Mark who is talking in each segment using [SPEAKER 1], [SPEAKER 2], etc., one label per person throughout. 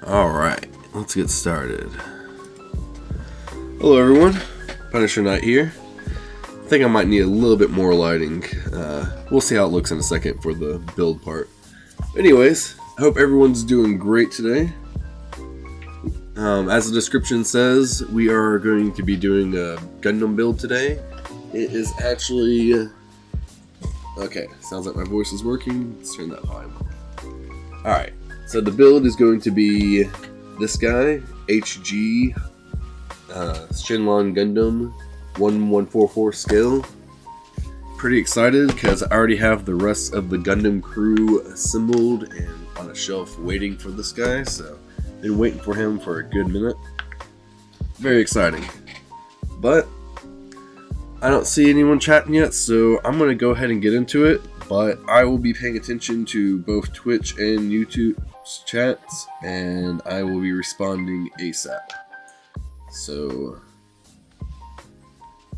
[SPEAKER 1] Alright, let's get started. Hello everyone, Punisher Knight here. I think I might need a little bit more lighting. We'll see how it looks in a second for the build part. Anyways, I hope everyone's doing great today. As the description says, we are going to be doing a Gundam build today. It is actually... Okay, sounds like my voice is working. Let's turn that volume off. Alright. So the build is going to be this guy, HG, Shenlong Gundam, 1144 scale. Pretty excited because I already have the rest of the Gundam crew assembled and on a shelf waiting for this guy, so been waiting for him for a good minute. Very exciting. But I don't see anyone chatting yet, so I'm going to go ahead and get into it. But I will be paying attention to both Twitch and YouTube chats, and I will be responding ASAP. So,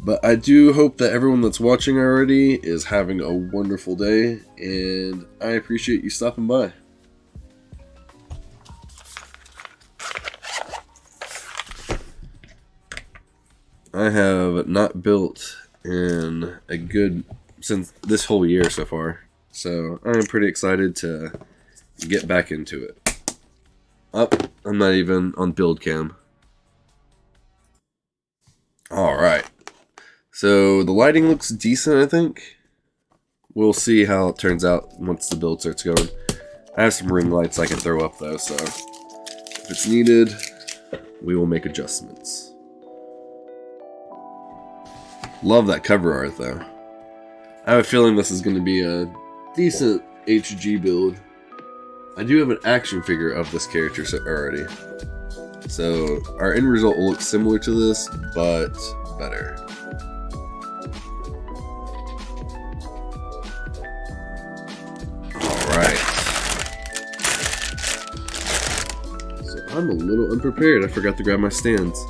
[SPEAKER 1] but I do hope that everyone that's watching already is having a wonderful day, and I appreciate you stopping by. I have not built in a good since this whole year so far, so I'm pretty excited to get back into it. I'm not even on build cam. Alright, so the lighting looks decent, I think. We'll see how it turns out once the build starts going. I have some ring lights I can throw up though, so if it's needed, we will make adjustments. Love that cover art though. I have a feeling this is going to be a decent HG build. I do have an action figure of this character already, so our end result will look similar to this, but better. Alright. So I'm a little unprepared. I forgot to grab my stands.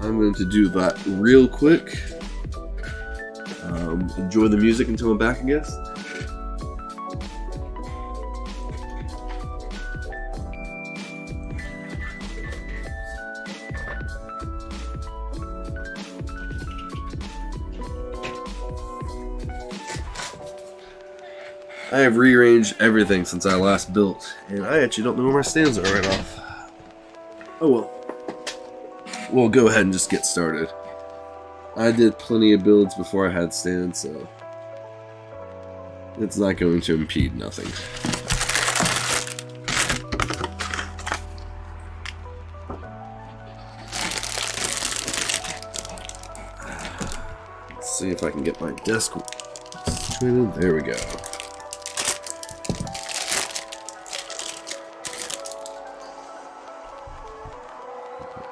[SPEAKER 1] I'm going to do that real quick. Enjoy the music until I'm back, I guess. I have rearranged everything since I last built, and I actually don't know where my stands are right off. Oh well. We'll go ahead and just get started. I did plenty of builds before I had stands, so it's not going to impede nothing. Let's see if I can get my desk situated. There we go.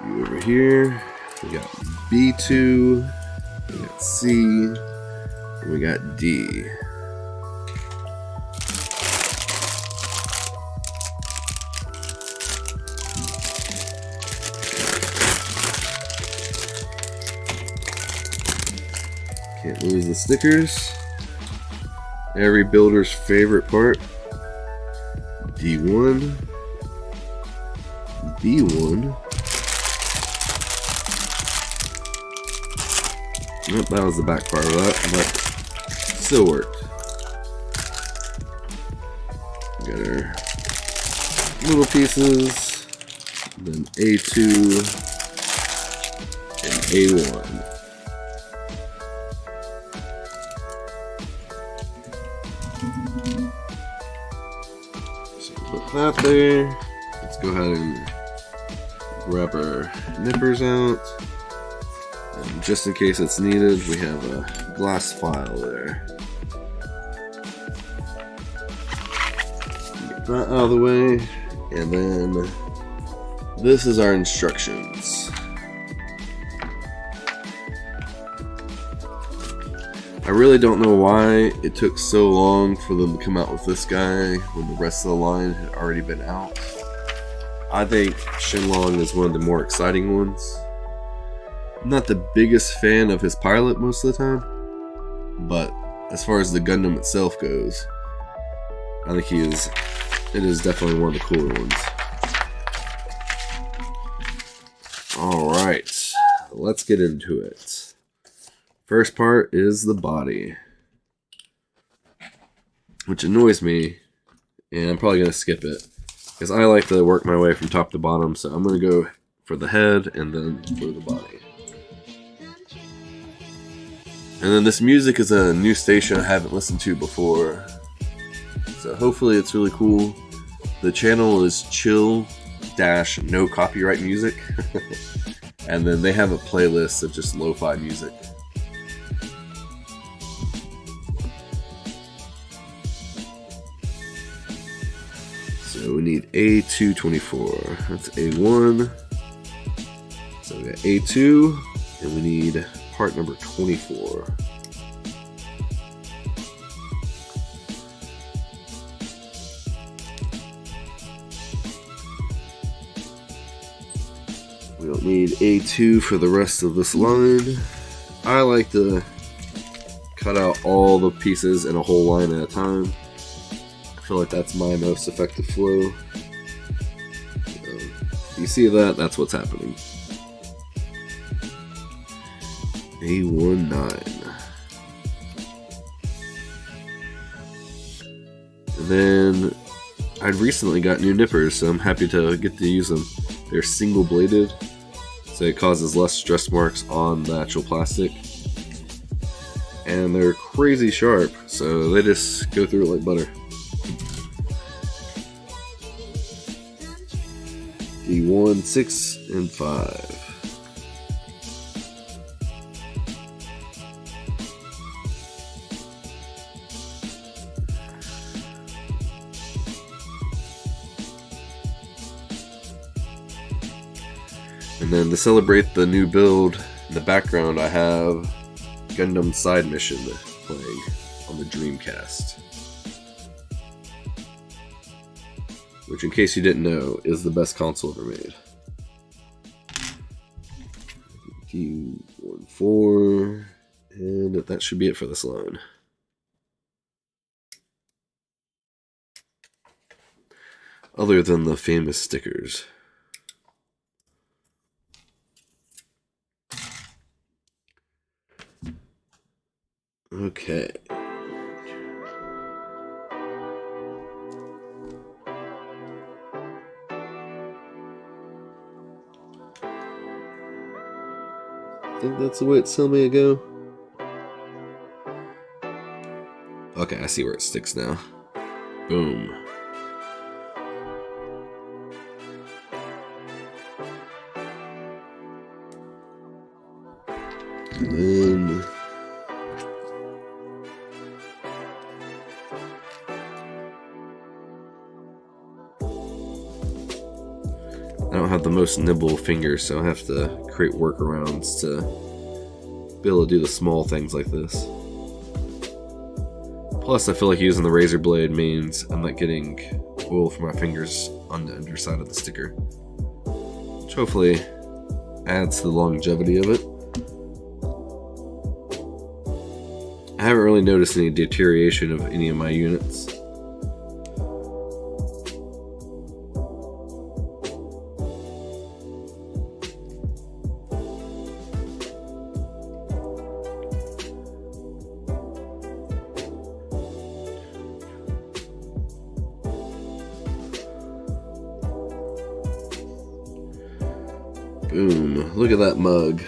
[SPEAKER 1] Over here, we got B2, we got C, and we got D. Can't lose the stickers. Every builder's favorite part. D1, B1. Yep, that was the back part of that, but still worked. Got our little pieces, then A2 and A1. So put that there. Let's go ahead and grab our nippers out. And just in case it's needed, we have a glass file there. Get that out of the way, and then this is our instructions. I really don't know why it took so long for them to come out with this guy when the rest of the line had already been out. I think Shenlong is one of the more exciting ones. I'm not the biggest fan of his pilot most of the time, but as far as the Gundam itself goes, I think it is definitely one of the cooler ones. Alright, let's get into it. First part is the body, which annoys me, and I'm probably going to skip it, because I like to work my way from top to bottom, so I'm going to go for the head and then for the body. And then this music is a new station I haven't listened to before, so hopefully it's really cool. The channel is chill-no copyright music, and then they have a playlist of just lo-fi music. So we need A224, that's A1, so we got A2, and we need part number 24. We don't need A2 for the rest of this line. I like to cut out all the pieces in a whole line at a time. I feel like that's my most effective flow. You see that? That's what's happening. A19. And then I'd recently got new nippers, so I'm happy to get to use them. They're single bladed, so it causes less stress marks on the actual plastic. And they're crazy sharp, so they just go through it like butter. D1, 6, and 5. And then to celebrate the new build, in the background I have Gundam Side Mission playing on the Dreamcast. Which, in case you didn't know, is the best console ever made. D14, and that should be it for this line. Other than the famous stickers. Okay. I think that's the way it's telling me to go. Okay, I see where it sticks now. Boom. And then I don't have the most nimble fingers, so I have to create workarounds to be able to do the small things like this. Plus, I feel like using the razor blade means I'm not getting oil from my fingers on the underside of the sticker, which hopefully adds to the longevity of it. I haven't really noticed any deterioration of any of my units. Boom. Look at that mug.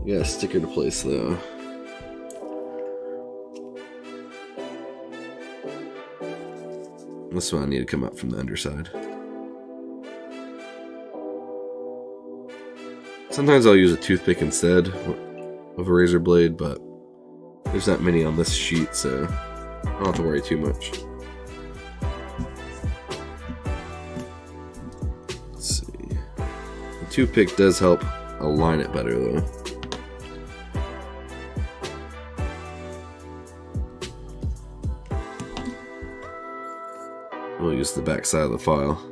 [SPEAKER 1] You got a sticker to place though. This one I need to come out from the underside. Sometimes I'll use a toothpick instead of a razor blade, but there's not many on this sheet, so I don't have to worry too much. Let's see. The toothpick does help align it better though. We'll use the back side of the file.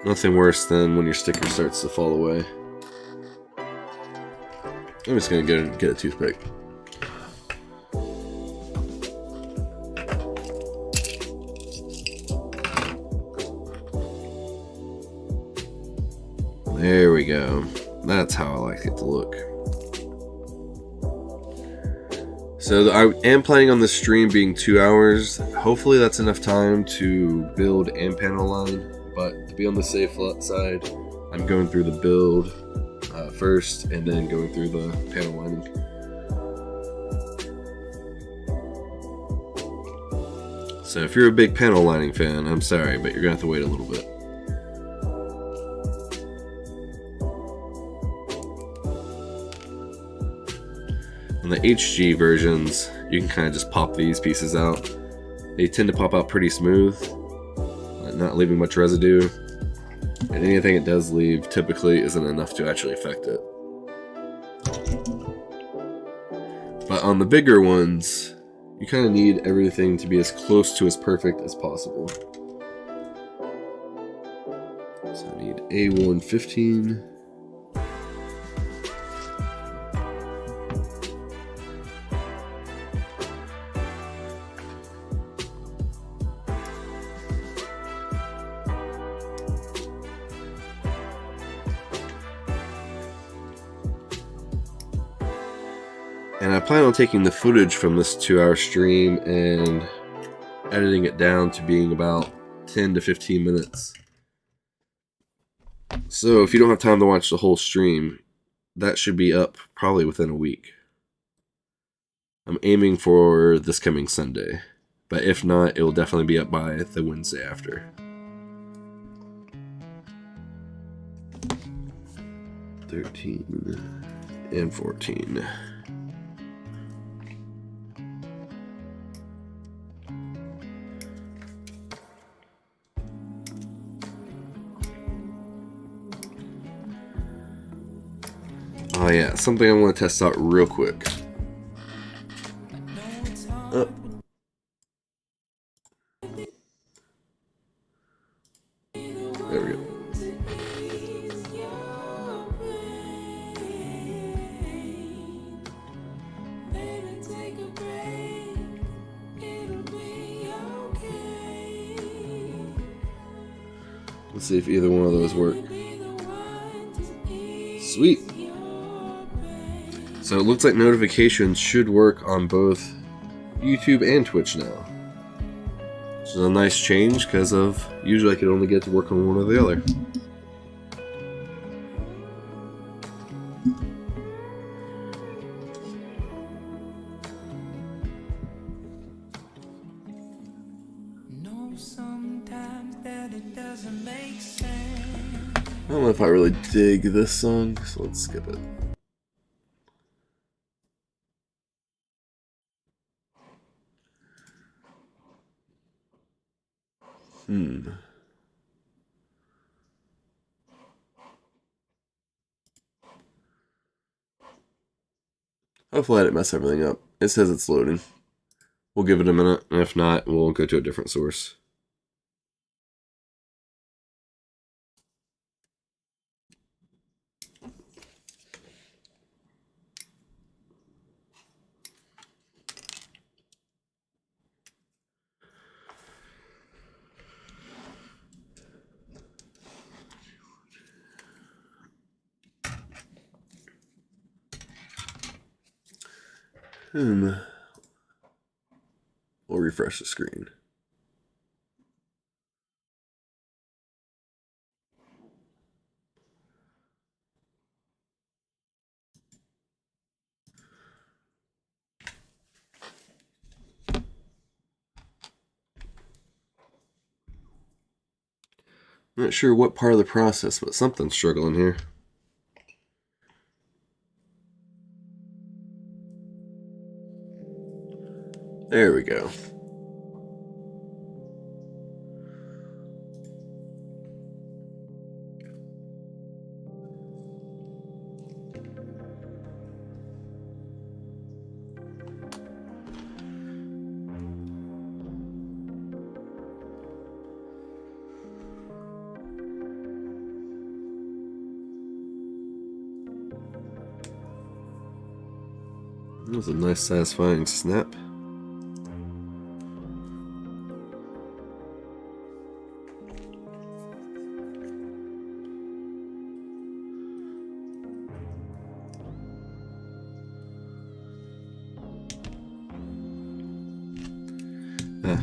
[SPEAKER 1] Nothing worse than when your sticker starts to fall away. I'm just gonna get a toothpick. There we go. That's how I like it to look. So I am planning on the stream being 2 hours. Hopefully that's enough time to build and panel line. But to be on the safe side, I'm going through the build first and then going through the panel lining. So if you're a big panel lining fan, I'm sorry, but you're going to have to wait a little bit. On the HG versions, you can kind of just pop these pieces out. They tend to pop out pretty smooth, not leaving much residue. And anything it does leave typically isn't enough to actually affect it. But on the bigger ones, you kind of need everything to be as close to as perfect as possible. So I need A115. And I plan on taking the footage from this 2-hour stream and editing it down to being about 10 to 15 minutes. So if you don't have time to watch the whole stream, that should be up probably within a week. I'm aiming for this coming Sunday, but if not, it will definitely be up by the Wednesday after. 13 and 14. Oh yeah, something I want to test out real quick. There we go. Let's see if either one of those work. Sweet. So it looks like notifications should work on both YouTube and Twitch now. Which is a nice change because of usually I could only get to work on one or the other. I don't know if I really dig this song, so let's skip it. Hopefully I didn't mess everything up. It says it's loading. We'll give it a minute, and if not, we'll go to a different source. We'll refresh the screen. Not sure what part of the process, but something's struggling here. There we go. That was a nice satisfying snap.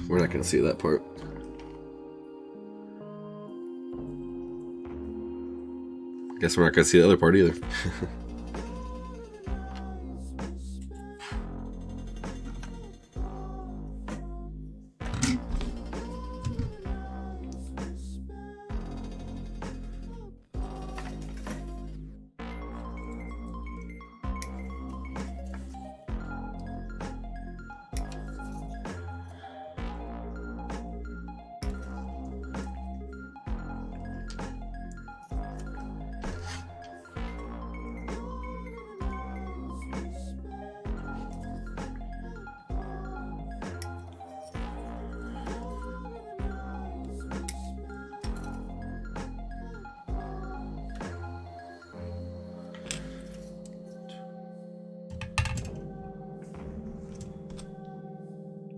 [SPEAKER 1] We're not going to see that part. Guess we're not going to see the other part either.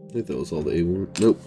[SPEAKER 1] I think that was all the A1. Nope.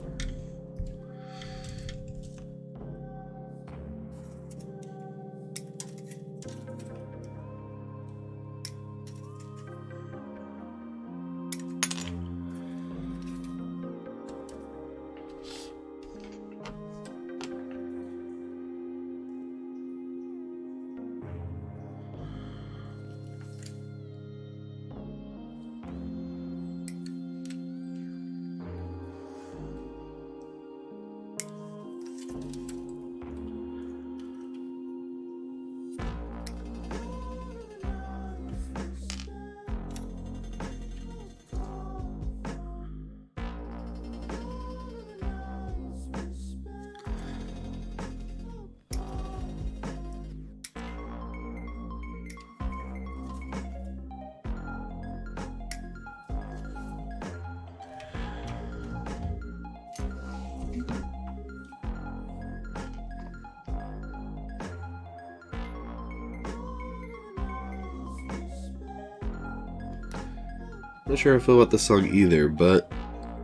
[SPEAKER 1] Not sure how I feel about this song either, but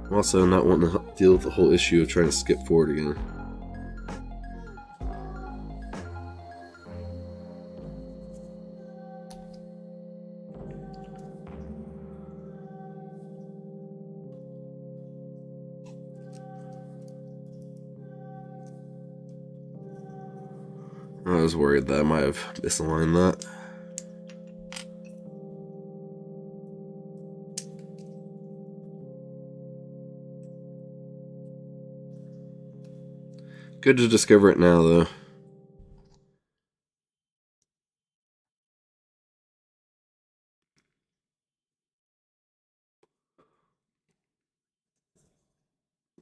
[SPEAKER 1] I'm also not wanting to deal with the whole issue of trying to skip forward again. I was worried that I might have misaligned that. Good to discover it now, though.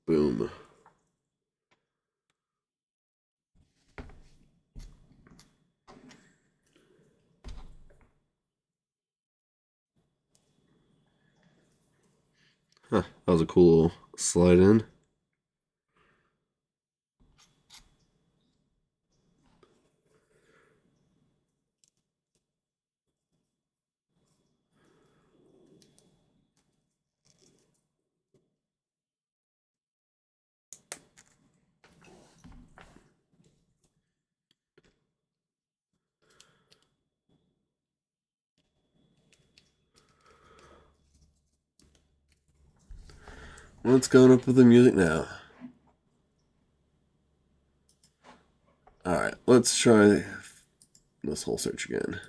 [SPEAKER 1] Boom. Huh, that was a cool little slide in. What's going up with the music now? Alright, let's try this whole search again.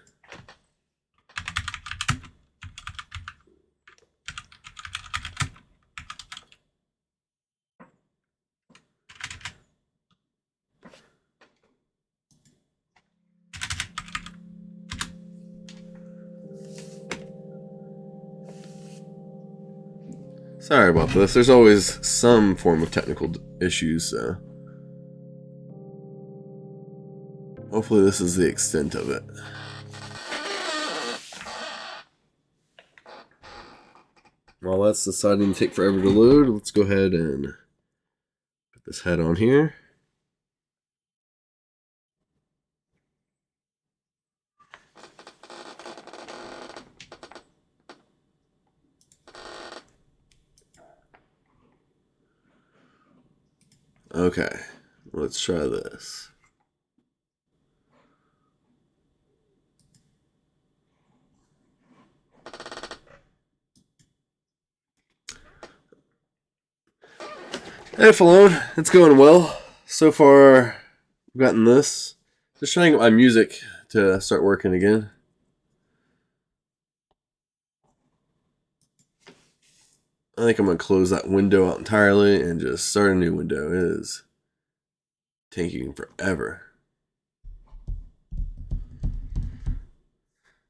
[SPEAKER 1] Sorry about this. There's always some form of technical issues, so hopefully this is the extent of it. While that's deciding to take forever to load, let's go ahead and put this head on here. Okay, let's try this. Hey, Falone, it's going well. So far, I've gotten this. Just trying to get my music to start working again. I think I'm going to close that window out entirely and just start a new window. It is taking forever.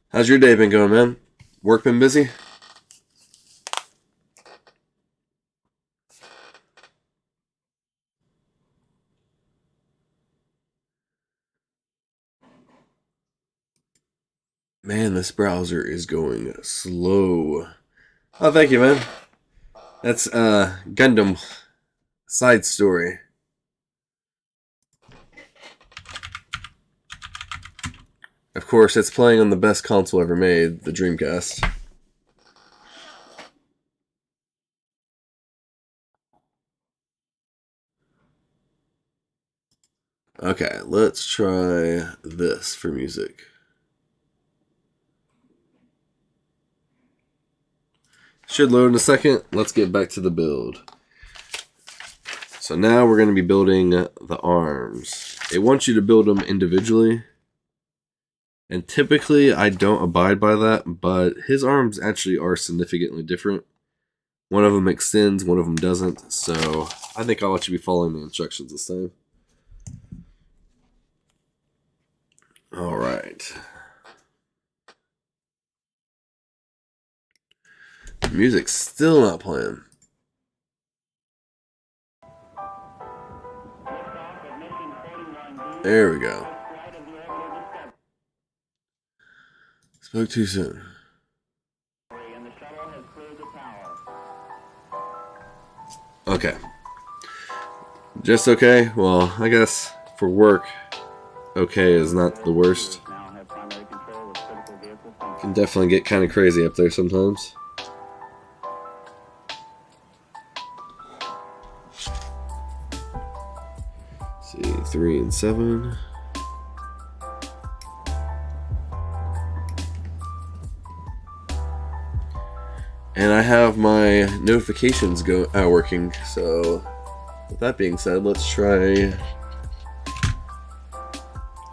[SPEAKER 1] How's your day been going, man? Work been busy? Man, this browser is going slow. Oh, thank you, man. That's Gundam side story. Of course, it's playing on the best console ever made, the Dreamcast. Okay, let's try this for music. Should load in a second. Let's get back to the build. So now we're going to be building the arms. It wants you to build them individually. And typically I don't abide by that, but his arms actually are significantly different. One of them extends, one of them doesn't. So I think I'll let you be following the instructions this time. All right. Music's still not playing. There we go. Spoke too soon. Okay. Just okay? Well, I guess for work, okay is not the worst. Can definitely get kind of crazy up there sometimes. Let's see, 3 and 7. And I have my notifications working, so with that being said, let's try.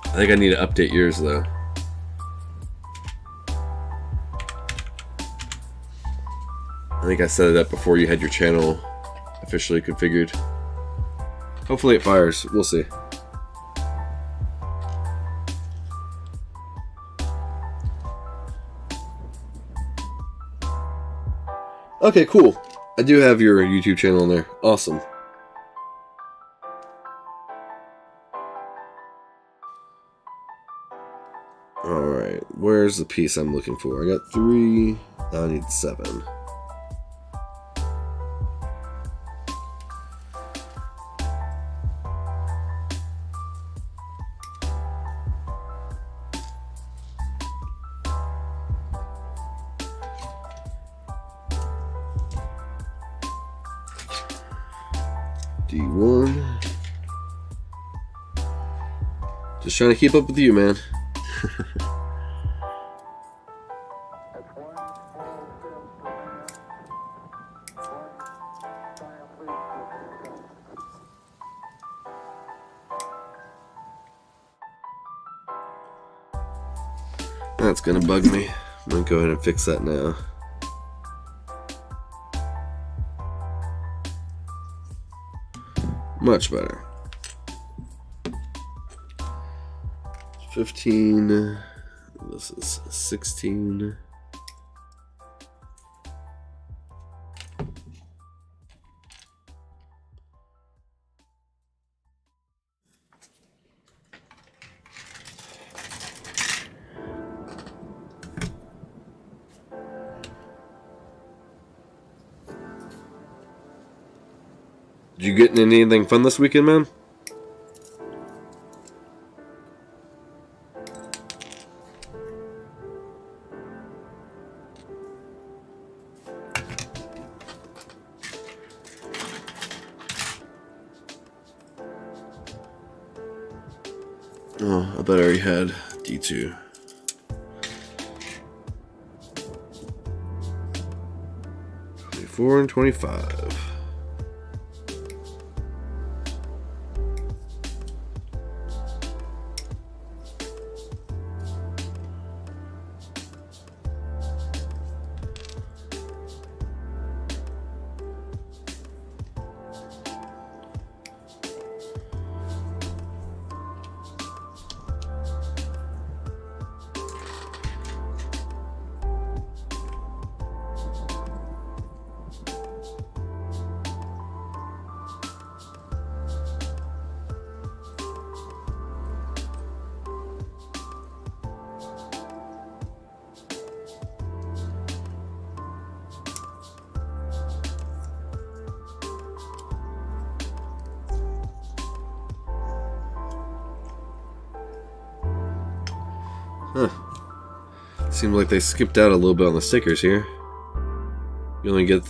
[SPEAKER 1] I think I need to update yours though. I think I set it up before you had your channel officially configured. Hopefully it fires. We'll see. Okay, cool. I do have your YouTube channel in there. Awesome. Alright, where's the piece I'm looking for? I got 3. Now I need 7. D1. Just trying to keep up with you, man. That's gonna bug me. I'm gonna go ahead and fix that now. Much better. 15. This is 16. Did you get into anything fun this weekend, man? Oh, I thought I already had D2. $24 and $25. Huh. Seems like they skipped out a little bit on the stickers here. You only get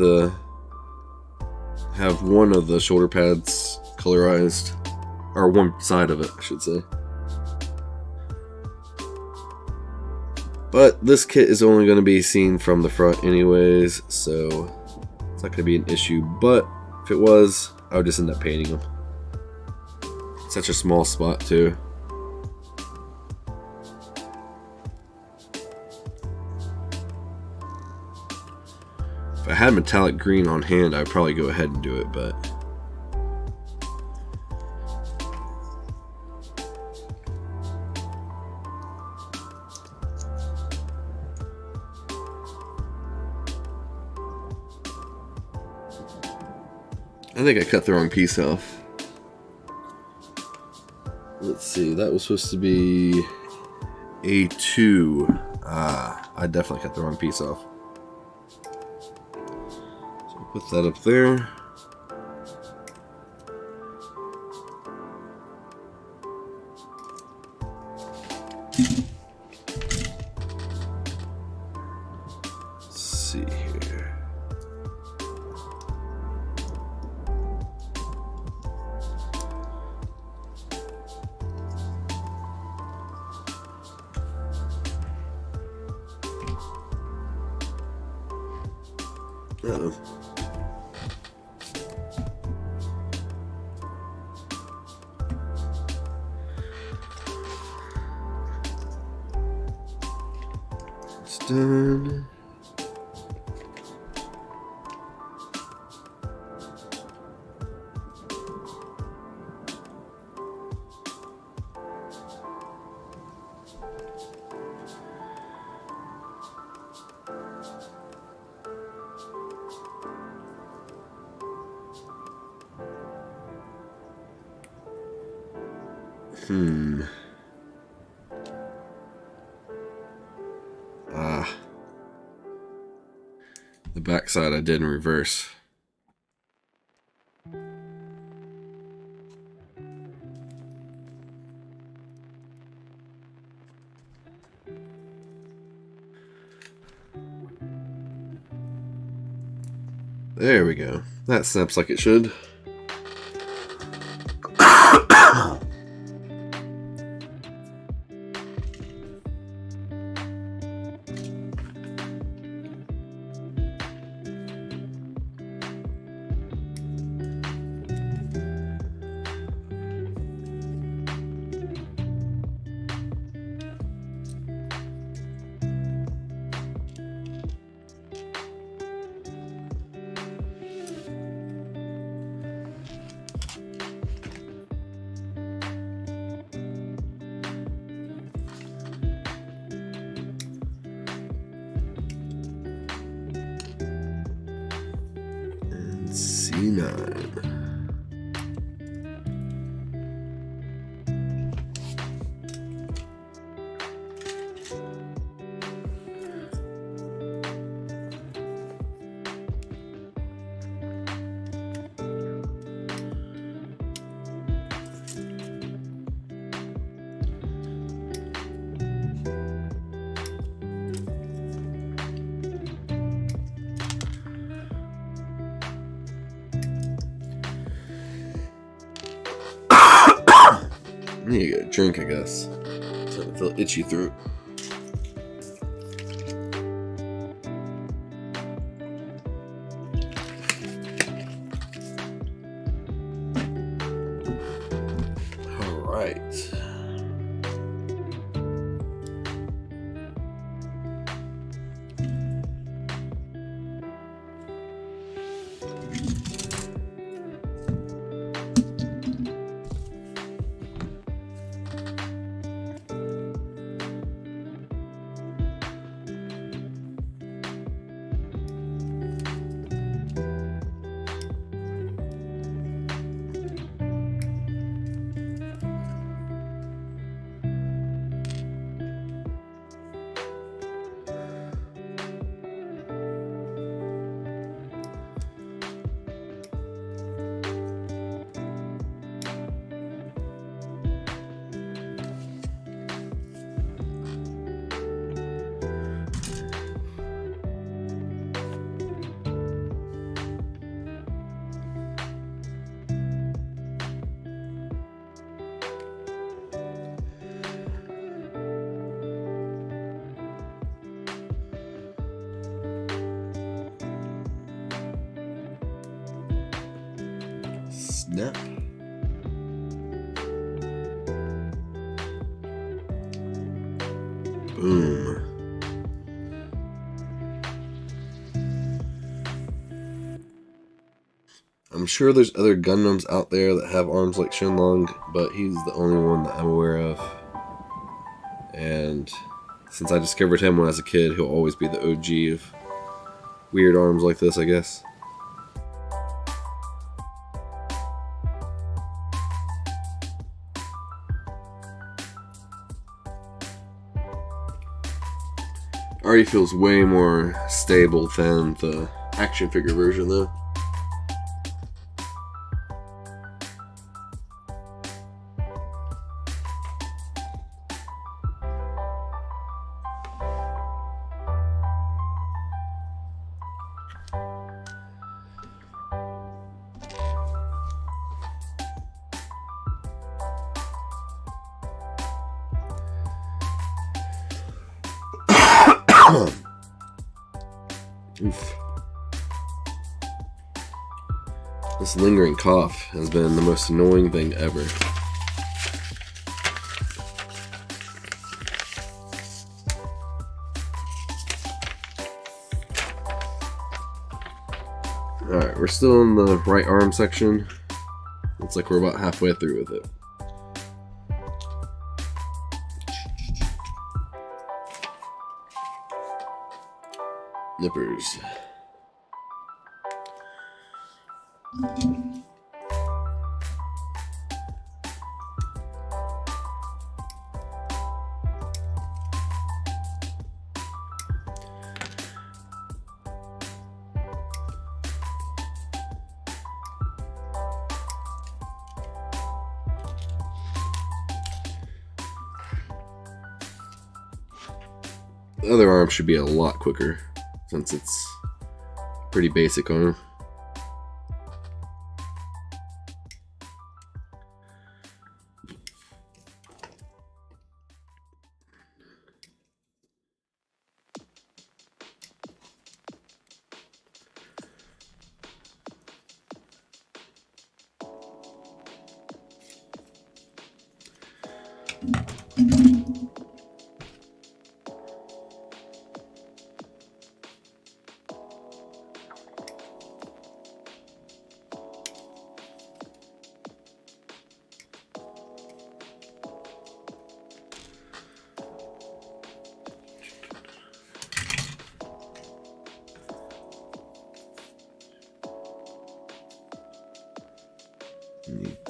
[SPEAKER 1] have one of the shoulder pads colorized, or one side of it, I should say. But this kit is only going to be seen from the front anyways, so it's not going to be an issue. But if it was, I would just end up painting them. Such a small spot too. If I had metallic green on hand, I'd probably go ahead and do it, but I think I cut the wrong piece off. Let's see, that was supposed to be A2. I definitely cut the wrong piece off. So put that up there. Let's see here. Uh-oh. It's done. The backside I did in reverse. There we go. That snaps like it should. C9. need to get a drink, I guess. Starting to feel itchy throat. Alright. Snap. Boom. I'm sure there's other Gundams out there that have arms like Shenlong, but he's the only one that I'm aware of. And since I discovered him when I was a kid, he'll always be the OG of weird arms like this, I guess. Already feels way more stable than the action figure version, though. Oof. This lingering cough has been the most annoying thing ever. Alright, we're still in the right arm section. Looks like we're about halfway through with it. Nippers. The other arm should be a lot quicker, since it's pretty basic arm.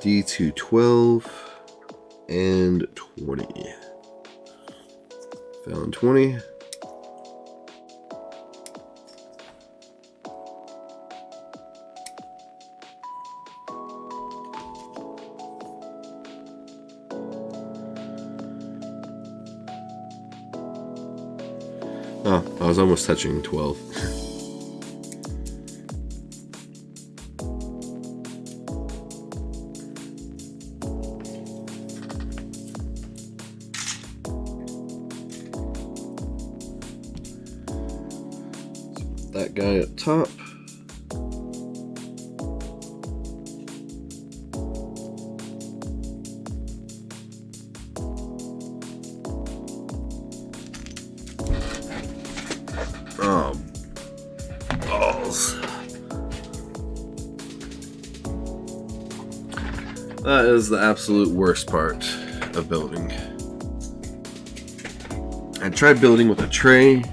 [SPEAKER 1] D212 and 20. Found 20. Oh, I was almost touching 12. that guy up top. Oh, balls. That is the absolute worst part of building. I tried building with a tray,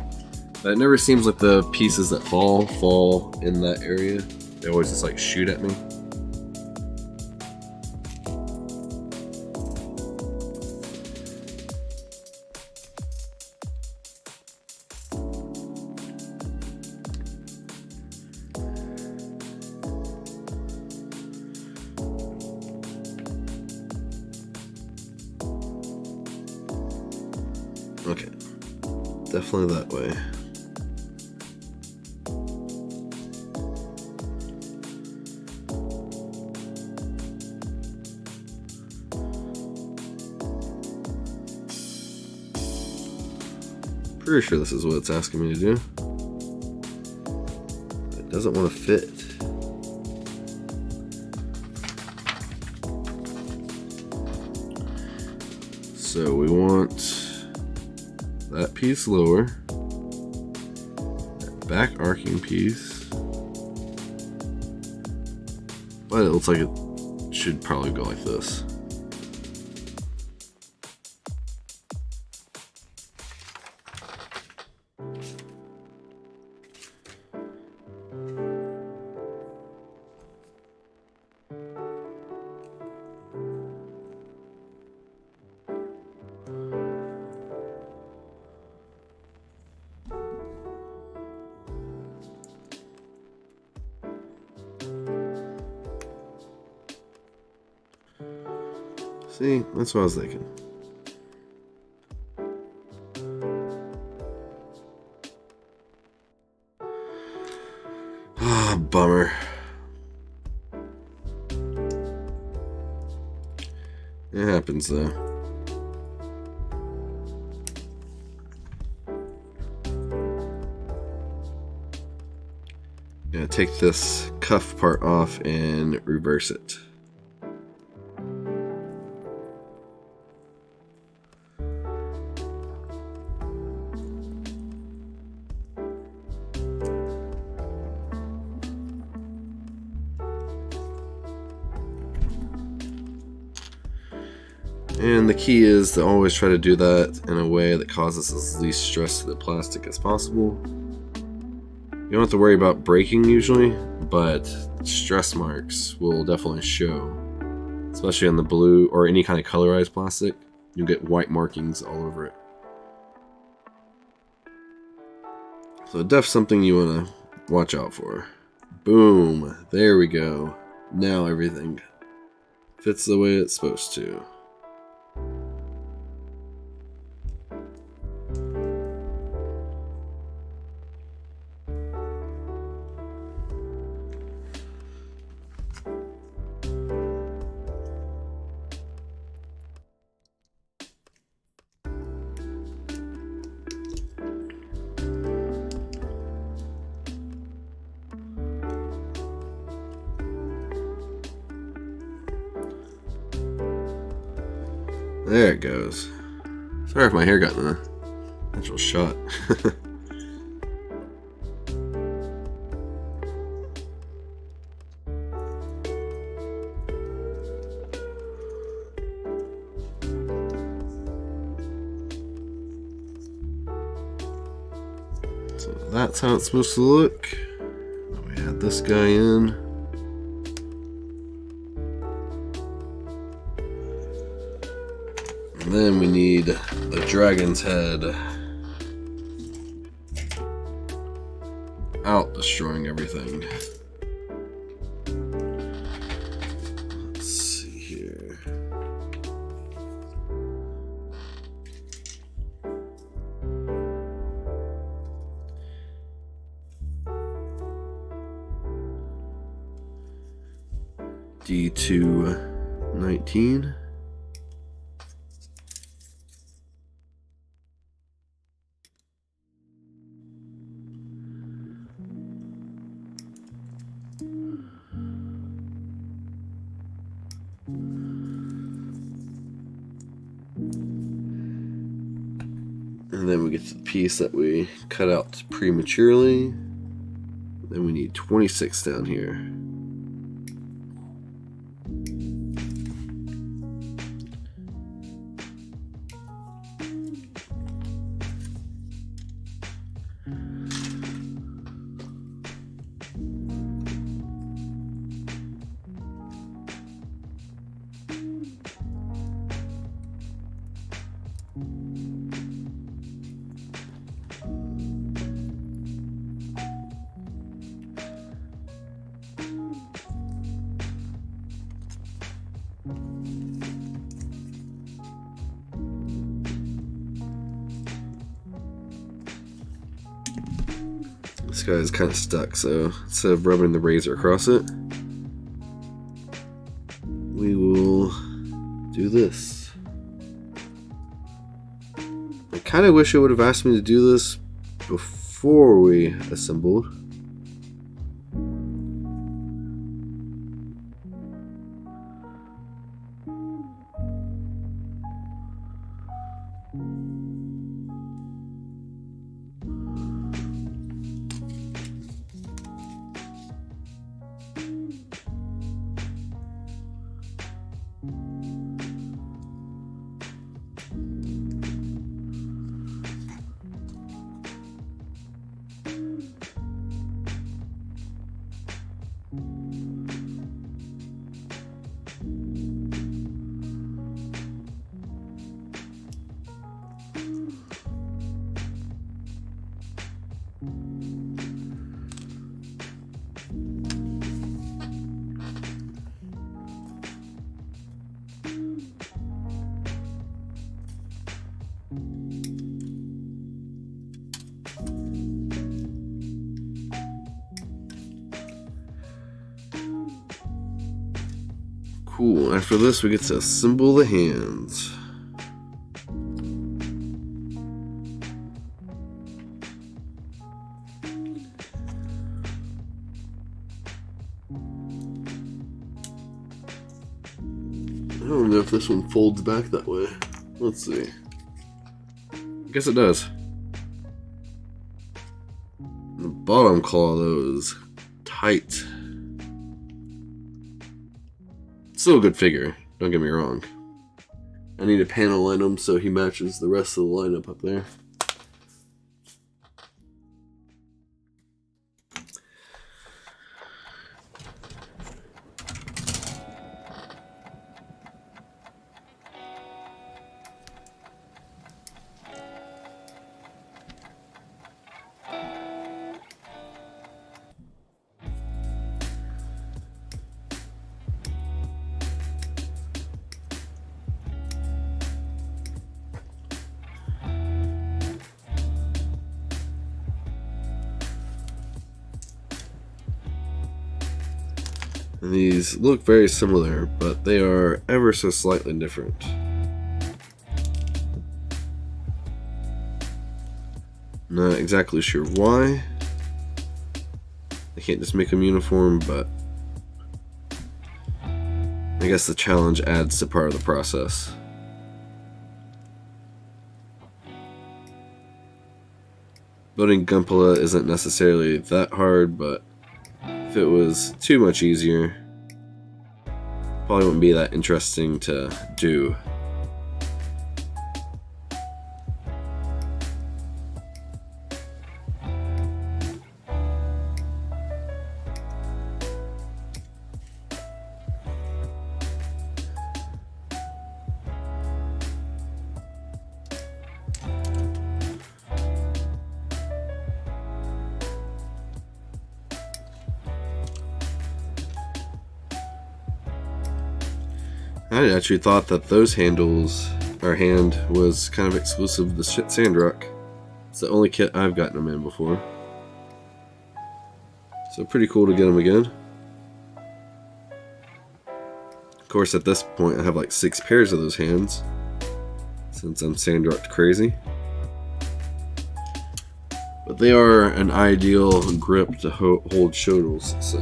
[SPEAKER 1] but it never seems like the pieces that fall in that area. They always just like shoot at me. Okay, definitely that way. Pretty sure this is what it's asking me to do. It doesn't want to fit. So we want that piece lower, that back arcing piece, but it looks like it should probably go like this. See, that's what I was thinking. Ah, bummer. It happens though. Gonna take this cuff part off and reverse it. And the key is to always try to do that in a way that causes as least stress to the plastic as possible. You don't have to worry about breaking usually, but stress marks will definitely show, especially on the blue or any kind of colorized plastic. You'll get white markings all over it. So definitely something you want to watch out for. Boom, there we go. Now everything fits the way it's supposed to. There it goes. Sorry if my hair got in a natural shot. So that's how it's supposed to look. We add this guy in. And then we need the dragon's head out, destroying everything. Let's see here. D219. And then we get to the piece that we cut out prematurely. Then we need 26 down here. This guy is kind of stuck, so instead of rubbing the razor across it, we will do this. I kind of wish it would have asked me to do this before we assembled. Cool, after this we get to assemble the hands. I don't know if this one folds back that way. Let's see. I guess it does. The bottom claw though is tight. Still a good figure, don't get me wrong. I need to panel line him so he matches the rest of the lineup up there. And these look very similar, but they are ever so slightly different. Not exactly sure why. I can't just make them uniform, but I guess the challenge adds to part of the process. Building Gunpla isn't necessarily that hard, but if it was too much easier, probably wouldn't be that interesting to do. I actually thought that those handles, our hand, was kind of exclusive to the Sandrock. It's the only kit I've gotten them in before. So pretty cool to get them again. Of course, at this point I have like 6 pairs of those hands, since I'm Sandrocked crazy. But they are an ideal grip to hold shoulders, so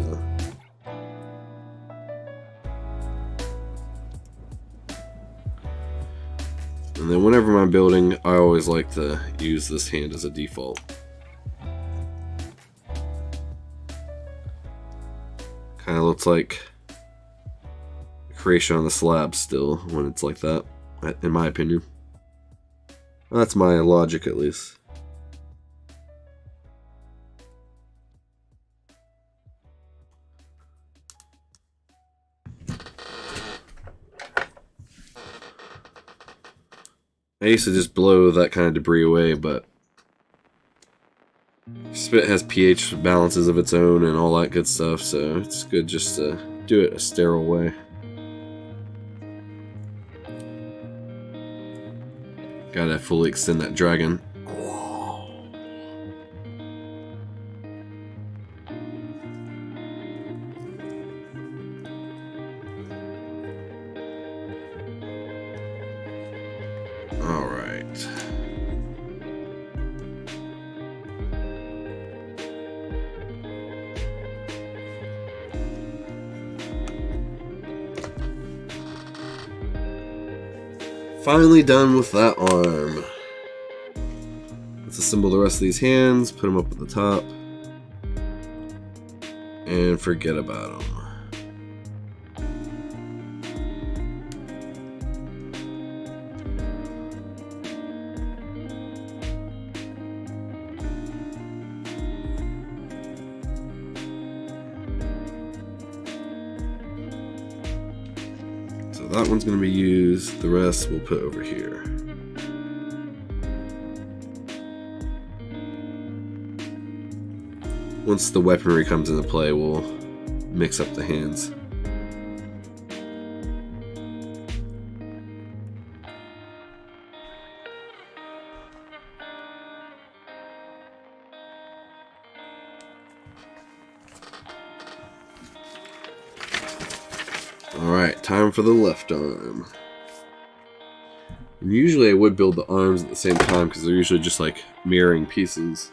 [SPEAKER 1] And then whenever I'm building, I always like to use this hand as a default. Kind of looks like a creation on the slab still when it's like that, in my opinion. That's my logic, at least. I used to just blow that kind of debris away, but spit has pH balances of its own and all that good stuff, so it's good just to do it a sterile way. Gotta fully extend that dragon. Alright. Finally done with that arm. Let's assemble the rest of these hands, put them up at the top, and forget about them. So that one's going to be used, the rest we'll put over here. Once the weaponry comes into play, we'll mix up the hands. Alright, time for the left arm. And usually I would build the arms at the same time because they're usually just like mirroring pieces.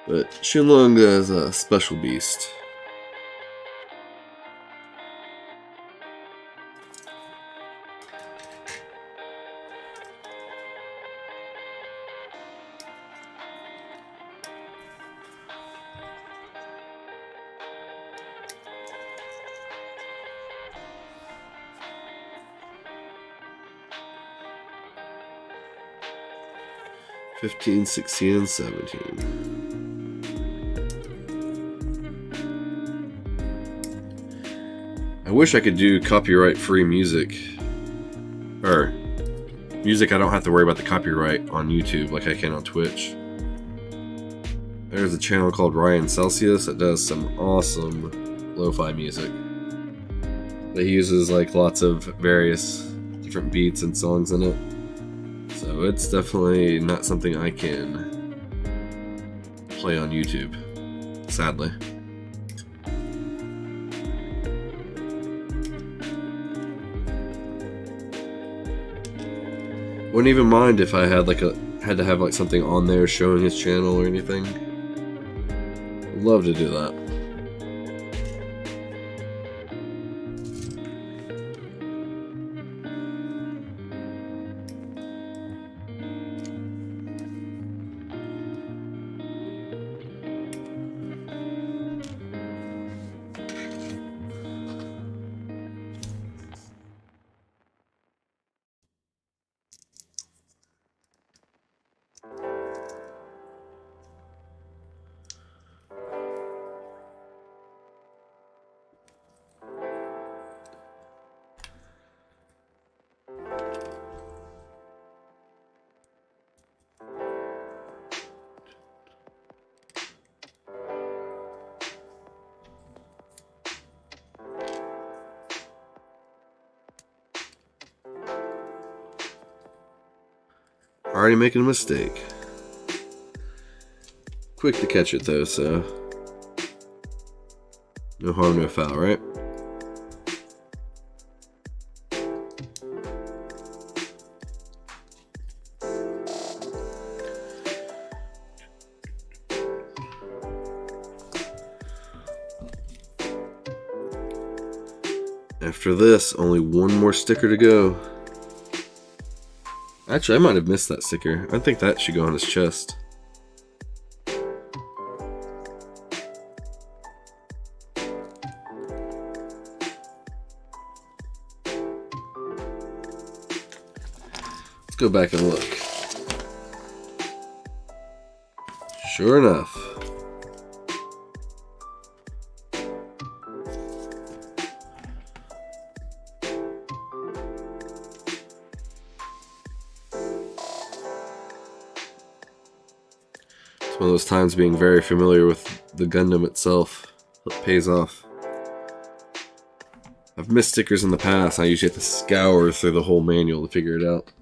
[SPEAKER 1] But Shenlong is a special beast. $15, $16, and $17. I wish I could do copyright-free music, or music I don't have to worry about the copyright on YouTube like I can on Twitch. There's a channel called Ryan Celsius that does some awesome lo-fi music. That he uses like lots of various different beats and songs in it. So it's definitely not something I can play on YouTube, sadly. Wouldn't even mind if I had had to have like something on there showing his channel or anything. I'd love to do that. Already making a mistake. Quick to catch it though, so no harm, no foul, right? After this, only one more sticker to go. Actually, I might have missed that sticker. I think that should go on his chest. Let's go back and look. Sure enough. It's one of those times being very familiar with the Gundam itself. It pays off. I've missed stickers in the past. I usually have to scour through the whole manual to figure it out.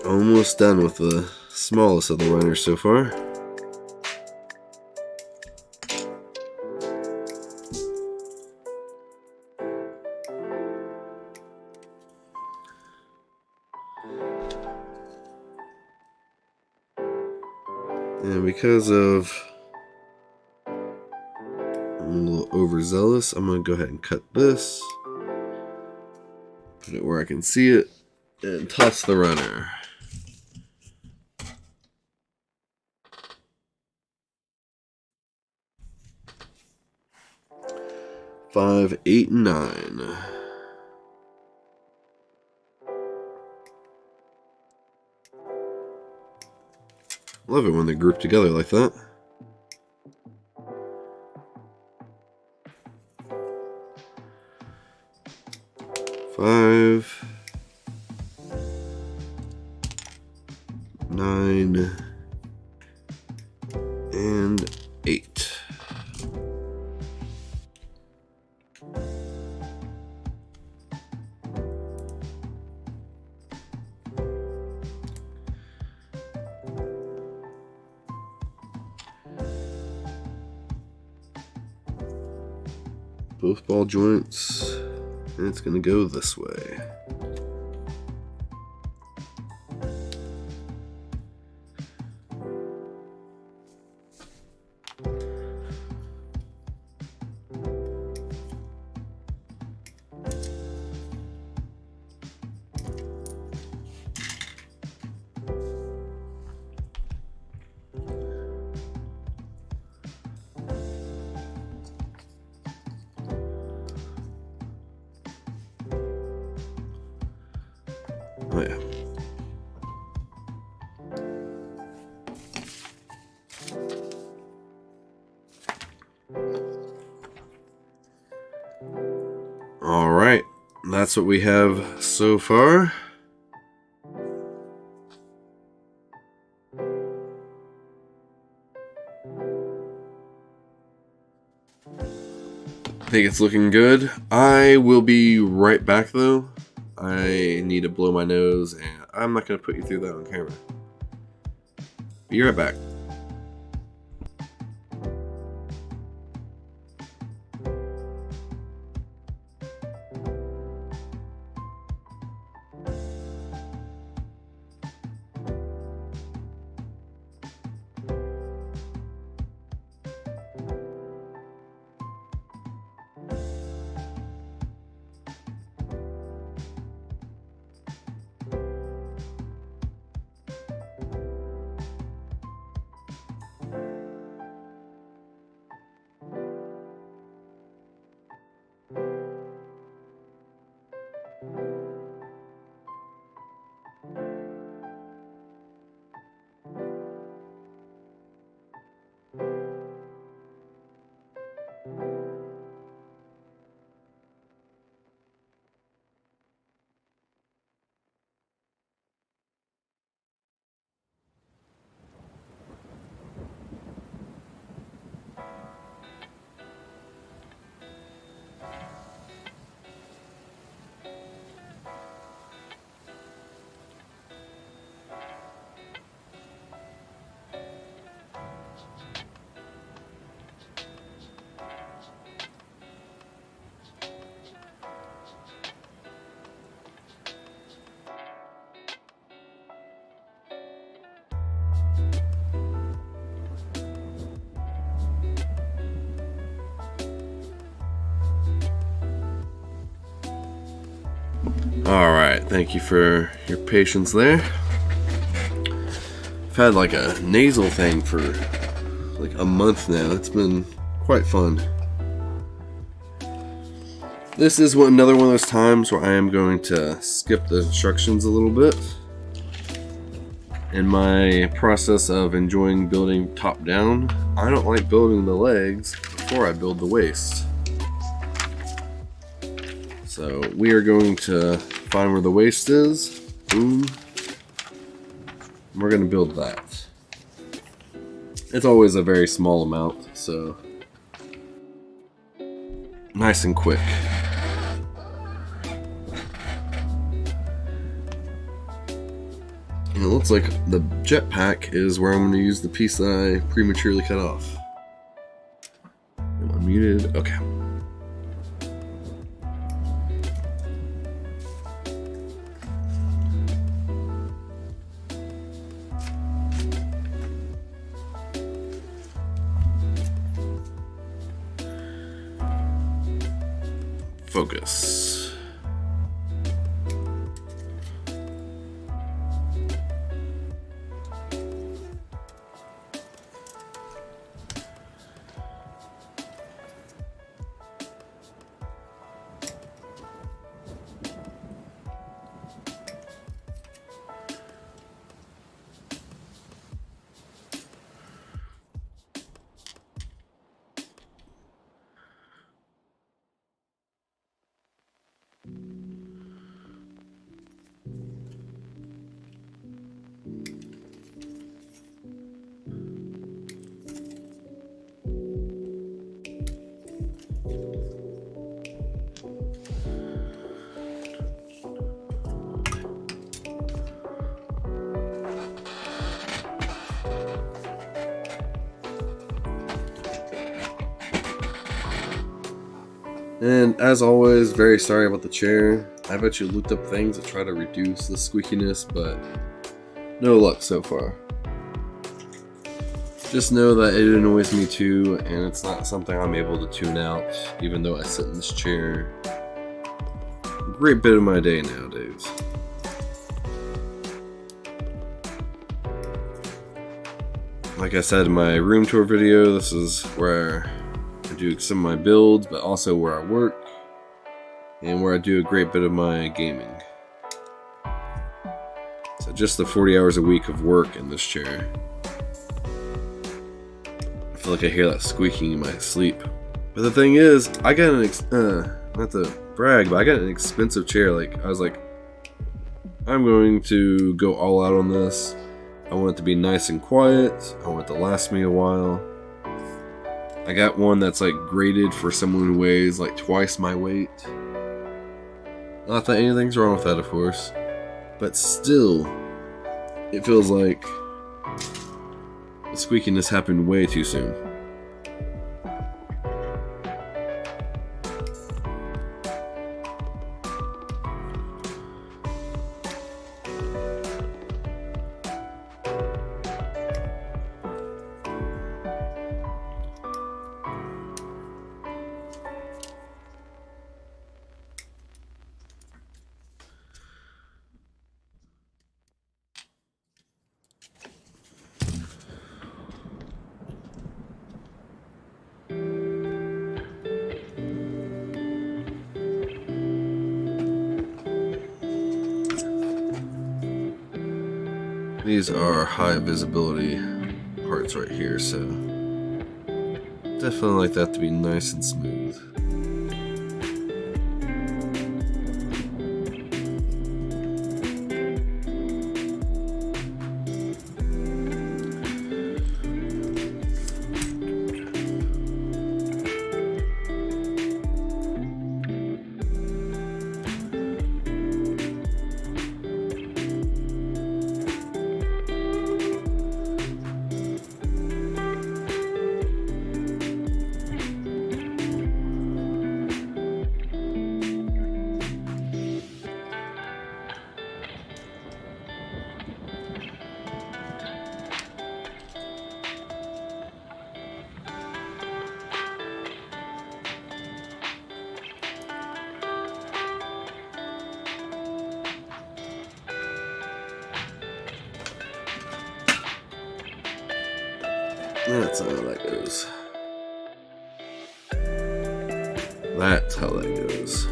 [SPEAKER 1] Almost done with the smallest of the runners so far. And because of I'm a little overzealous, I'm going to go ahead and cut this. Put it where I can see it. And toss the runner. 5, 8, and 9. Love it when they're grouped together like that. Five, 9, and 8. Both ball joints, and it's going to go this way. Oh yeah. All right, that's what we have so far. I think it's looking good. I will be right back though. I need to blow my nose, and I'm not going to put you through that on camera. Be right back. Alright, thank you for your patience there. I've had like a nasal thing for like a month now. It's been quite fun. This is another one of those times where I am going to skip the instructions a little bit. In my process of enjoying building top down, I don't like building the legs before I build the waist. So we are going to find where the waist is. Boom. And we're going to build that. It's always a very small amount, so nice and quick. And it looks like the jetpack is where I'm going to use the piece that I prematurely cut off. Am I muted? Okay. Focus. And as always, very sorry about the chair. I've actually looked up things to try to reduce the squeakiness, but no luck so far. Just know that it annoys me too, and it's not something I'm able to tune out, even though I sit in this chair a great bit of my day nowadays. Like I said in my room tour video, this is where I do some of my builds, but also where I work, and where I do a great bit of my gaming. So just the 40 hours a week of work in this chair. I feel like I hear that squeaking in my sleep. But the thing is, I got not to brag, but I got an expensive chair. Like, I was like, I'm going to go all out on this. I want it to be nice and quiet. I want it to last me a while. I got one that's like graded for someone who weighs like twice my weight. Not that anything's wrong with that, of course, but still, it feels like the squeakiness happened way too soon. These are high visibility parts right here, so definitely like that to be nice and smooth. That's how that goes. That's how that goes.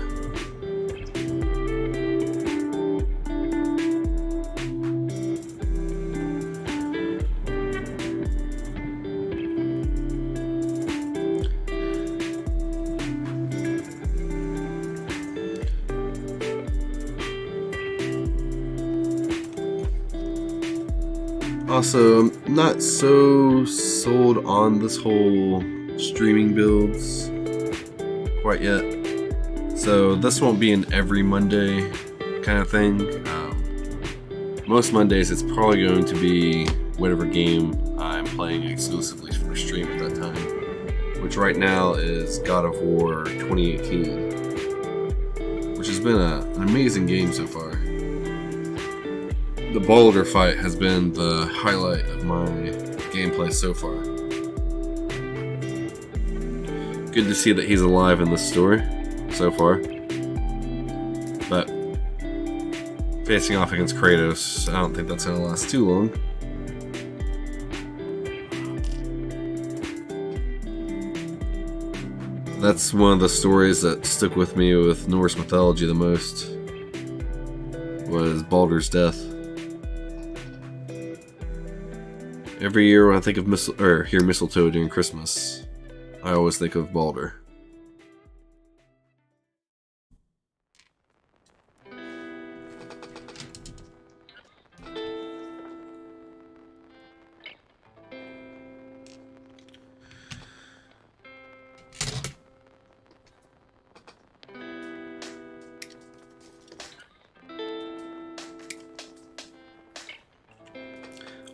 [SPEAKER 1] Also, I'm not so sold on this whole streaming builds quite yet. So this won't be an every Monday kind of thing. Most Mondays it's probably going to be whatever game I'm playing exclusively for stream at that time, which right now is God of War 2018, which has been an amazing game so far. The Baldur fight has been the highlight of my gameplay so far. Good to see that he's alive in this story so far. But facing off against Kratos, I don't think that's going to last too long. That's one of the stories that stuck with me with Norse mythology the most, was Baldur's death. Every year when I think of hear mistletoe during Christmas, I always think of Baldur.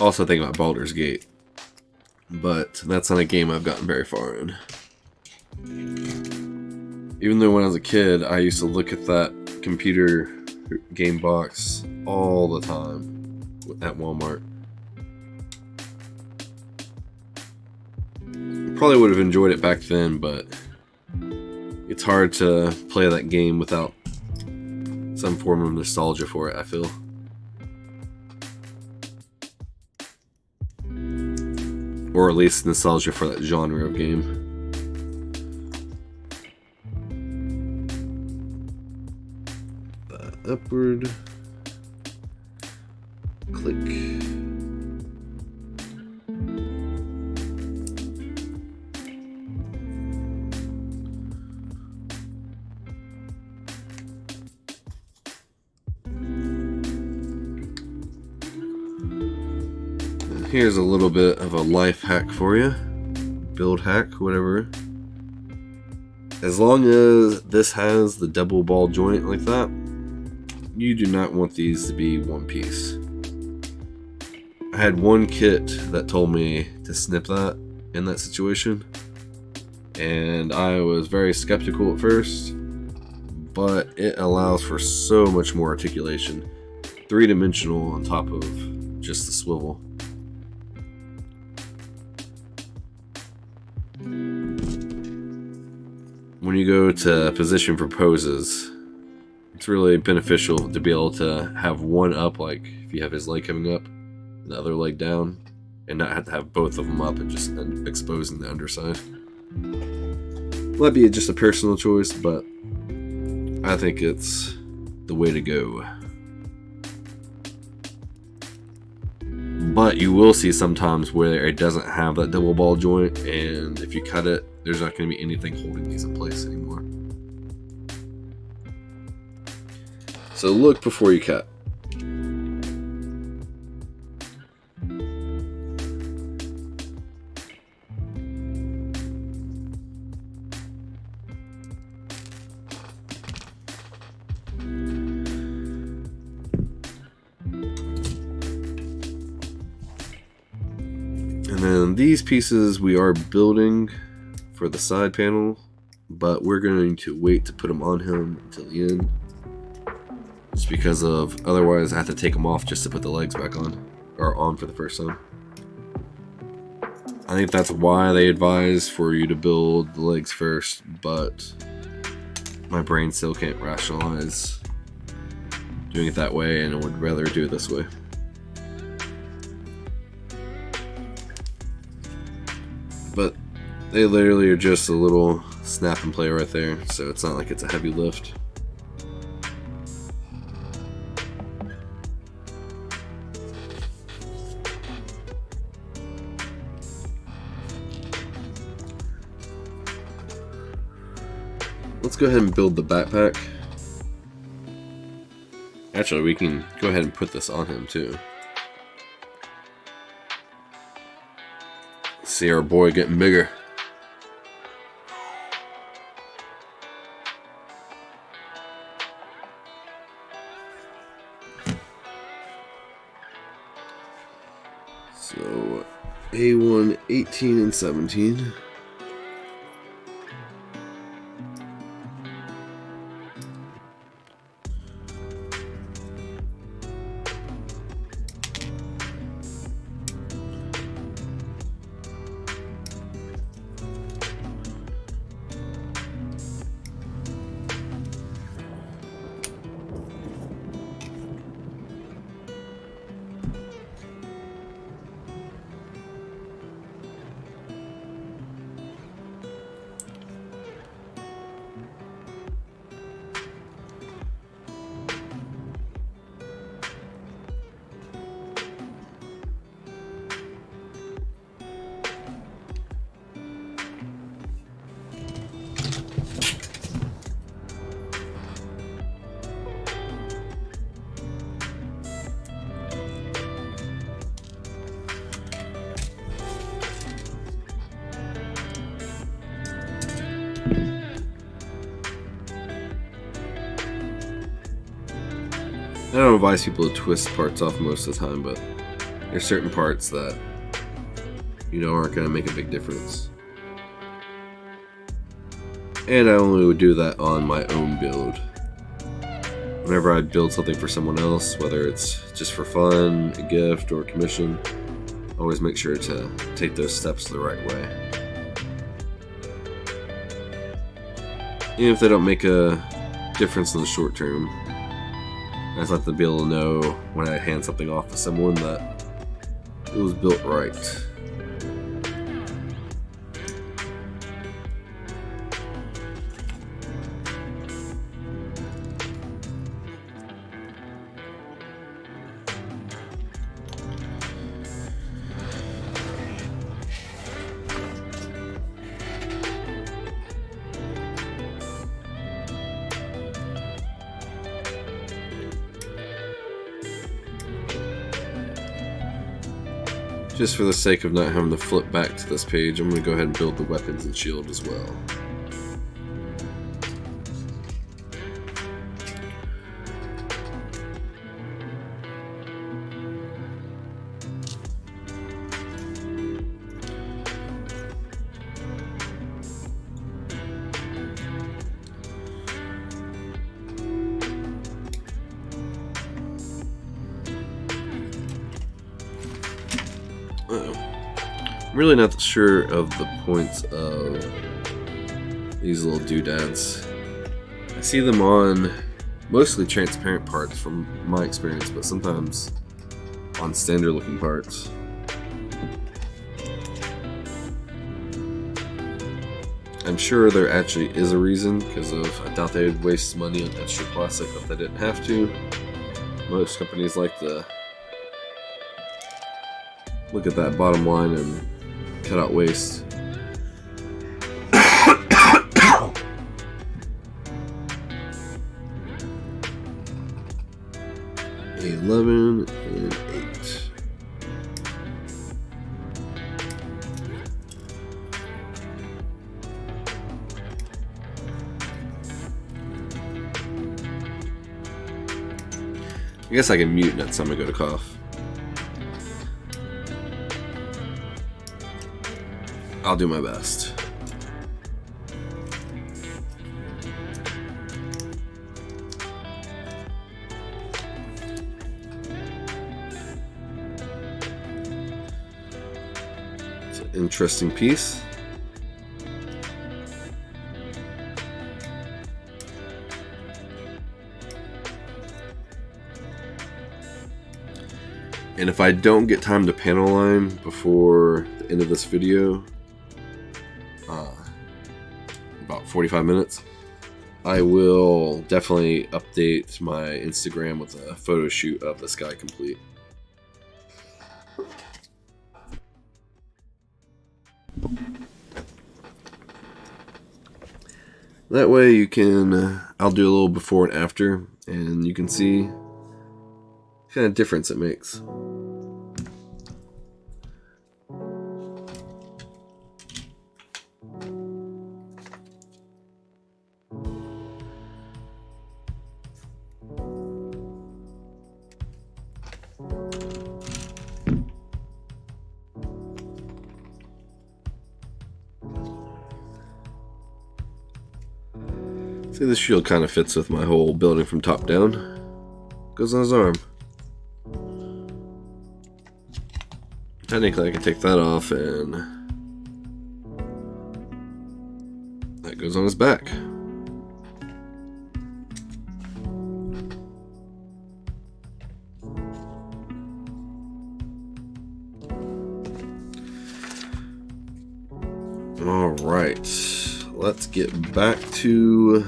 [SPEAKER 1] Also think about Baldur's Gate, but that's not a game I've gotten very far in. Even though when I was a kid, I used to look at that computer game box all the time at Walmart. Probably would have enjoyed it back then, but it's hard to play that game without some form of nostalgia for it, I feel. Or at least nostalgia for that genre of game. Upward. Click. Here's a little bit of a life hack for you. Build hack, whatever. As long as this has the double ball joint like that, you do not want these to be one piece. I had one kit that told me to snip that in that situation, and I was very skeptical at first, but it allows for so much more articulation. 3-dimensional on top of just the swivel. When you go to position for poses, it's really beneficial to be able to have one up, like if you have his leg coming up and the other leg down, and not have to have both of them up and just end up exposing the underside. Might be just a personal choice, but I think it's the way to go. But you will see sometimes where it doesn't have that double ball joint, and if you cut it, there's not going to be anything holding these in place anymore. So look before you cut. And then these pieces we are building for the side panel, but we're going to wait to put them on him until the end, just because of otherwise I have to take them off just to put the legs back on, or on for the first time. I think that's why they advise for you to build the legs first, but my brain still can't rationalize doing it that way, and I would rather do it this way. but they literally are just a little snap and play right there, so it's not like it's a heavy lift. Let's go ahead and build the backpack. Actually, we can go ahead and put this on him too. See our boy getting bigger. So, A1, 18, and 17. I don't advise people to twist parts off most of the time, but there's certain parts that, you know, aren't going to make a big difference. And I only would do that on my own build. Whenever I build something for someone else, whether it's just for fun, a gift, or a commission, always make sure to take those steps the right way. Even if they don't make a difference in the short term, I just like to be able to know when I hand something off to someone that it was built right. Just for the sake of not having to flip back to this page, I'm going to go ahead and build the weapons and shield as well. I'm really not sure of the points of these little doodads. I see them on mostly transparent parts from my experience, but sometimes on standard looking parts. I'm sure there actually is a reason, because I doubt they would waste money on extra plastic if they didn't have to. Most companies like to look at that bottom line and cut out waste. A11 and 8. I guess I can mute next time I go to cough. I'll do my best. It's an interesting piece. And if I don't get time to panel line before the end of this video, about 45 minutes. I will definitely update my Instagram with a photo shoot of this guy complete. That way you can, I'll do a little before and after, and you can see what kind of difference it makes. See, this shield kind of fits with my whole building from top down. Goes on his arm. Technically, I can take that off, and that goes on his back. All right, let's get back to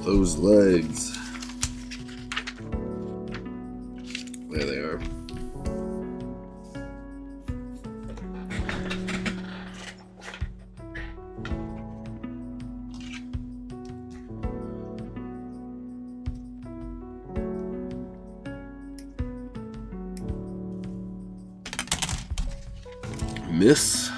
[SPEAKER 1] those legs. There they are. Miss.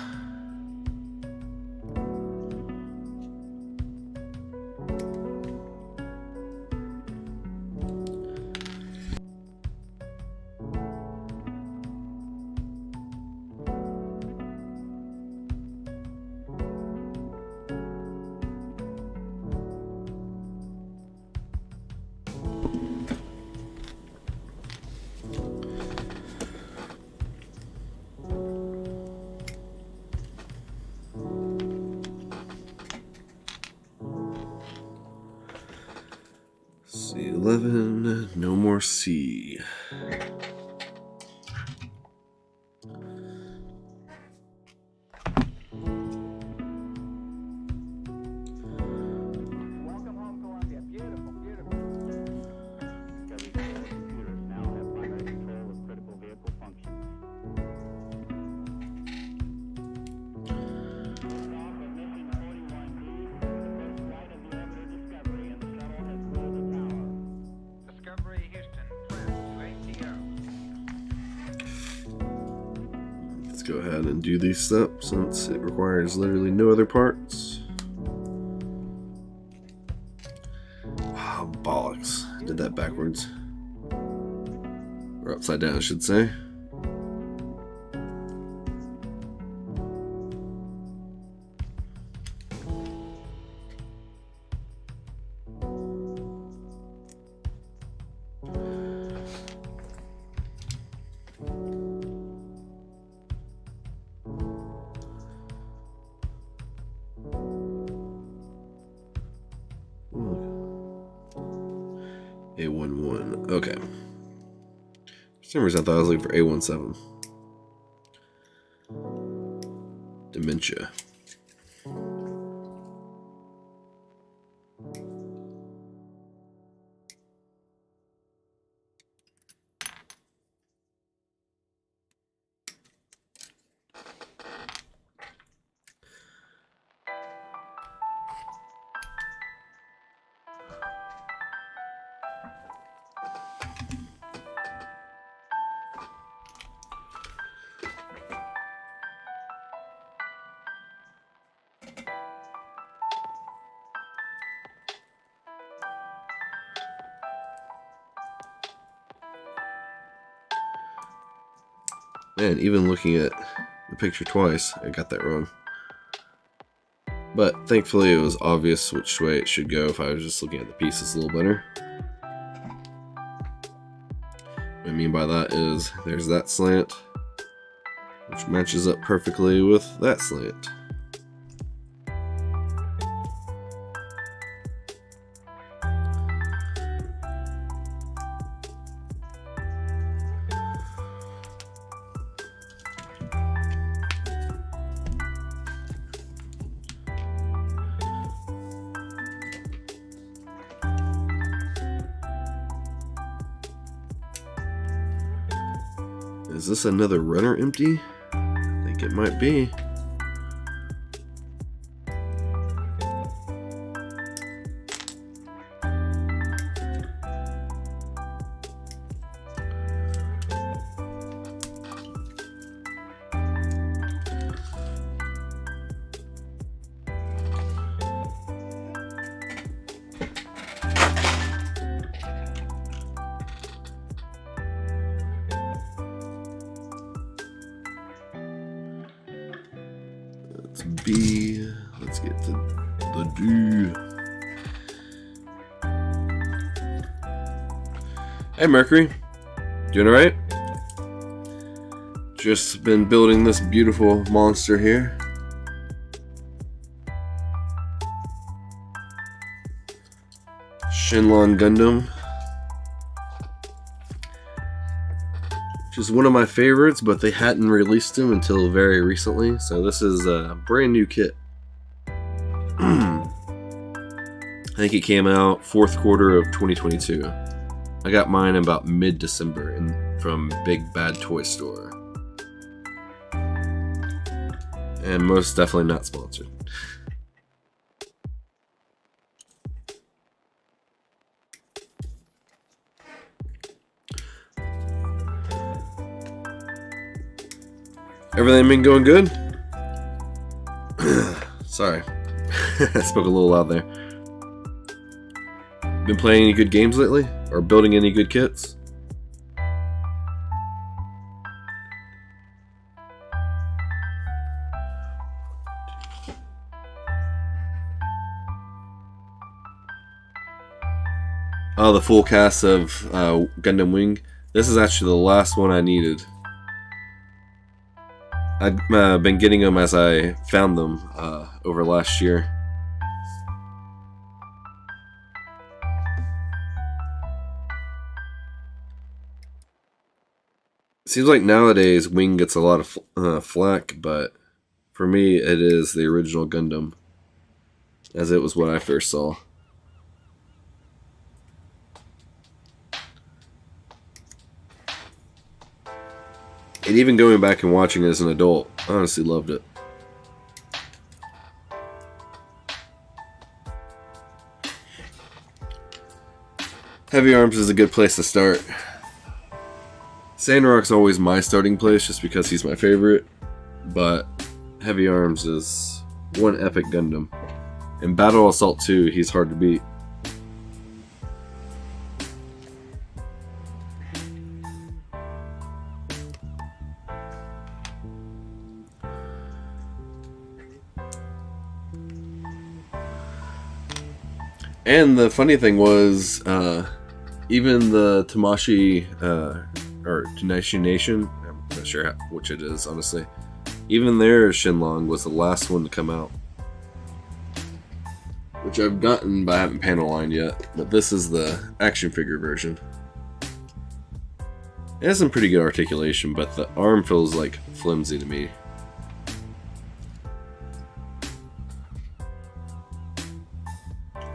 [SPEAKER 1] C11, no more C.
[SPEAKER 2] Welcome home, Columbia. Beautiful, beautiful. Discovery computers now have primary control of critical vehicle functions. Liftoff of mission 41D, the first flight of the orbiter Discovery, and the shuttle has cleared the tower. Discovery Houston, print to ATO.
[SPEAKER 1] Let's go ahead and do these steps since it requires literally no other parts. Oh, bollocks. Did that backwards. Or upside down, I should say. A11. Okay. For some reason, I thought I was looking for A17. Dementia. Man, even looking at the picture twice, I got that wrong. But thankfully it was obvious which way it should go if I was just looking at the pieces a little better. What I mean by that is there's that slant, which matches up perfectly with that slant. Is this another runner empty? I think it might be. That's B. Let's get to the D. Hey Mercury, doing alright? Just been building this beautiful monster here. Shenlong Gundam. Which is one of my favorites, but they hadn't released them until very recently, so this is a brand new kit. I think it came out 4th quarter of 2022. I got mine about mid-December from Big Bad Toy Store. And most definitely not sponsored. Everything been going good? Sorry. I spoke a little loud there. Been playing any good games lately? Or building any good kits? Oh, the full cast of Gundam Wing. This is actually the last one I needed. I've been getting them as I found them over last year. Seems like nowadays Wing gets a lot of flack, but for me it is the original Gundam, as it was what I first saw. And even going back and watching it as an adult, I honestly loved it. Heavy Arms is a good place to start. Sandrock's always my starting place just because he's my favorite, but Heavy Arms is one epic Gundam. In Battle Assault 2, he's hard to beat. And the funny thing was, even the Tamashii, or Tenashi Nation, I'm not sure which it is, honestly, even their Shenlong was the last one to come out. Which I've gotten, but I haven't panel lined yet. But this is the action figure version. It has some pretty good articulation, but the arm feels like flimsy to me.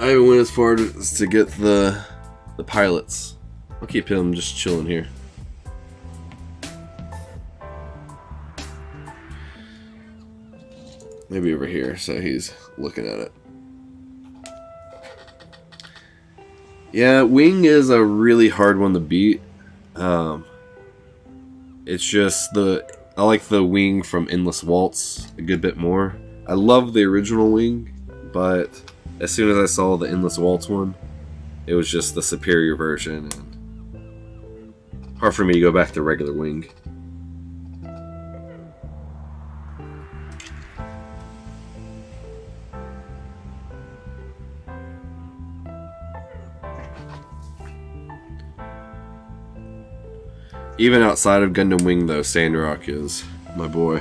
[SPEAKER 1] I even went as far as to get the pilots. I'll keep him just chilling here. Maybe over here, so he's looking at it. Yeah, Wing is a really hard one to beat. It's just I like the Wing from Endless Waltz a good bit more. I love the original Wing, but as soon as I saw the Endless Waltz one, it was just the superior version, and hard for me to go back to regular Wing. Even outside of Gundam Wing, though, Sandrock is my boy.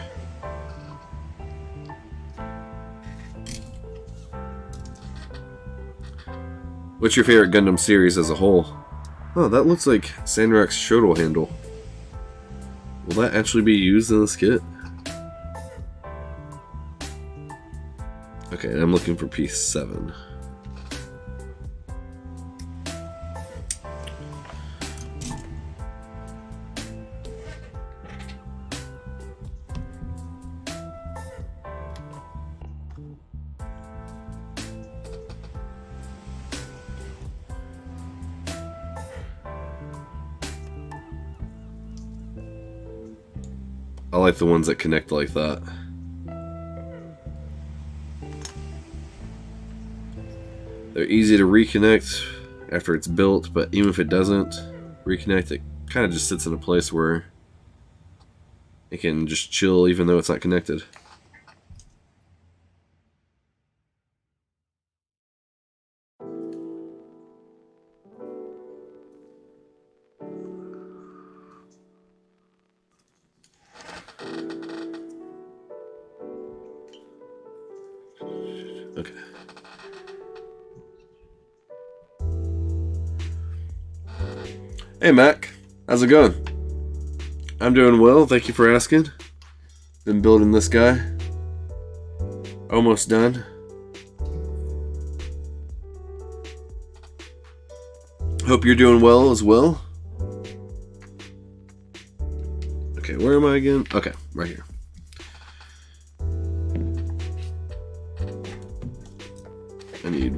[SPEAKER 1] What's your favorite Gundam series as a whole? Oh, that looks like Sandrock's shuttle handle. Will that actually be used in this kit? Okay, I'm looking for piece 7. I like the ones that connect like that. They're easy to reconnect after it's built, but even if it doesn't reconnect, it kind of just sits in a place where it can just chill even though it's not connected. Okay. Hey Mac, how's it going? I'm doing well, thank you for asking. Been building this guy. Almost done. Hope you're doing well as well. Okay, where am I again? Okay, right here. I need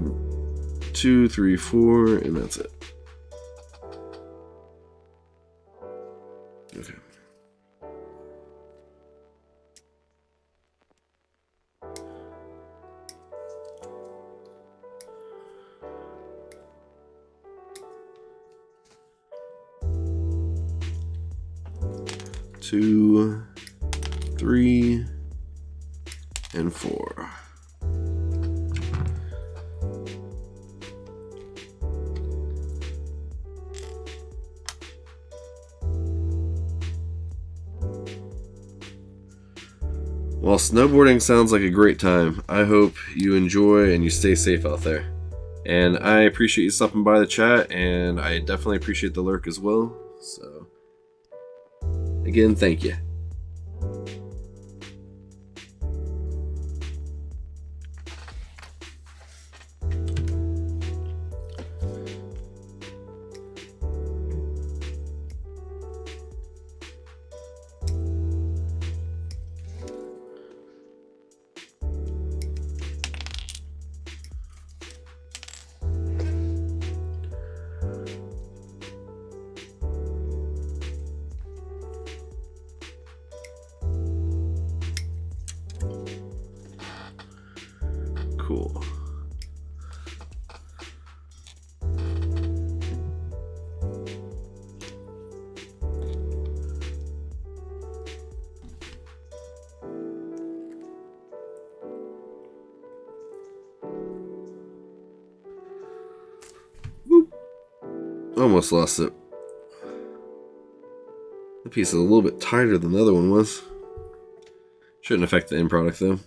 [SPEAKER 1] 2, 3, 4, and that's it. Okay. Two, 3, and 4. Well, snowboarding sounds like a great time. I hope you enjoy and you stay safe out there. And I appreciate you stopping by the chat, and I definitely appreciate the lurk as well. So, again, thank you. Cool. Whoop. Almost lost it. The piece is a little bit tighter than the other one was. Shouldn't affect the end product though.